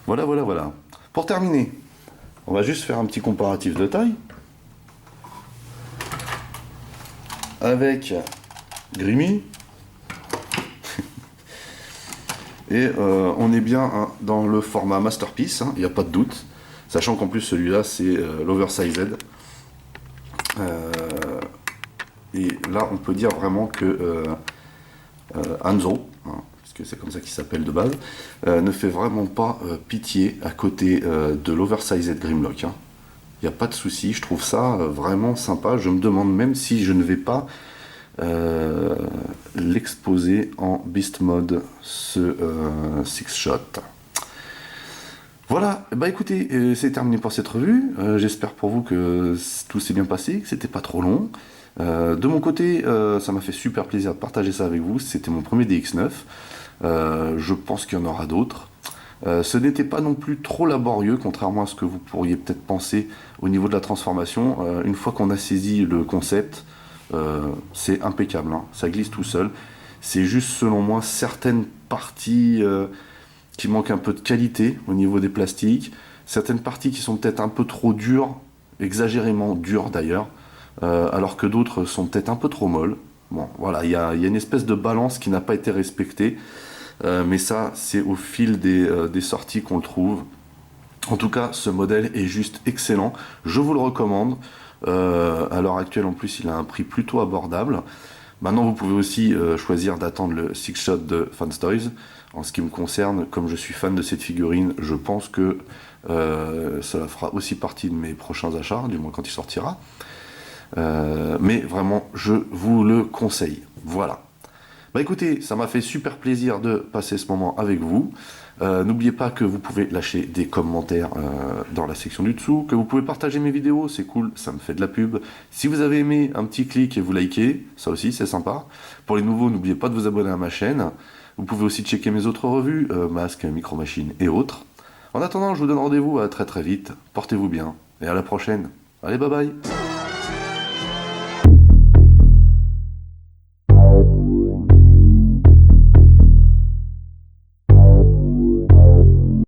Voilà, voilà, voilà. Pour terminer, on va juste faire un petit comparatif de taille. Avec Grimy. Et on est bien hein, dans le format Masterpiece, il n'y a pas de doute. Sachant qu'en plus celui-là c'est l'oversized. Et là on peut dire vraiment que Hanzo, hein, puisque c'est comme ça qu'il s'appelle de base, ne fait vraiment pas pitié à côté de l'oversized Grimlock. Hein. Il n'y a pas de souci, je trouve ça vraiment sympa. Je me demande même si je ne vais pas l'exposer en Beast Mode, ce Six Shot. Voilà, bah écoutez, c'est terminé pour cette revue. J'espère pour vous que tout s'est bien passé, que c'était pas trop long. De mon côté, ça m'a fait super plaisir de partager ça avec vous. C'était mon premier DX9. Je pense qu'il y en aura d'autres. Ce n'était pas non plus trop laborieux, contrairement à ce que vous pourriez peut-être penser au niveau de la transformation. Une fois qu'on a saisi le concept, c'est impeccable, hein. Ça glisse tout seul. C'est juste, selon moi, certaines parties qui manquent un peu de qualité au niveau des plastiques, certaines parties qui sont peut-être un peu trop dures, exagérément dures d'ailleurs, alors que d'autres sont peut-être un peu trop molles. Bon, voilà, il y a une espèce de balance qui n'a pas été respectée. Mais ça, c'est au fil des sorties qu'on le trouve. En tout cas, ce modèle est juste excellent. Je vous le recommande. À l'heure actuelle, en plus, il a un prix plutôt abordable. Maintenant, vous pouvez aussi choisir d'attendre le Six Shot de Fanstoys. En ce qui me concerne, comme je suis fan de cette figurine, je pense que cela fera aussi partie de mes prochains achats, du moins quand il sortira. Mais vraiment, je vous le conseille. Voilà. Bah écoutez, ça m'a fait super plaisir de passer ce moment avec vous. N'oubliez pas que vous pouvez lâcher des commentaires dans la section du dessous, que vous pouvez partager mes vidéos, c'est cool, ça me fait de la pub. Si vous avez aimé, un petit clic et vous likez, ça aussi c'est sympa. Pour les nouveaux, n'oubliez pas de vous abonner à ma chaîne. Vous pouvez aussi checker mes autres revues, masques, micro machines et autres. En attendant, je vous donne rendez-vous à très très vite. Portez-vous bien et à la prochaine. Allez, bye bye.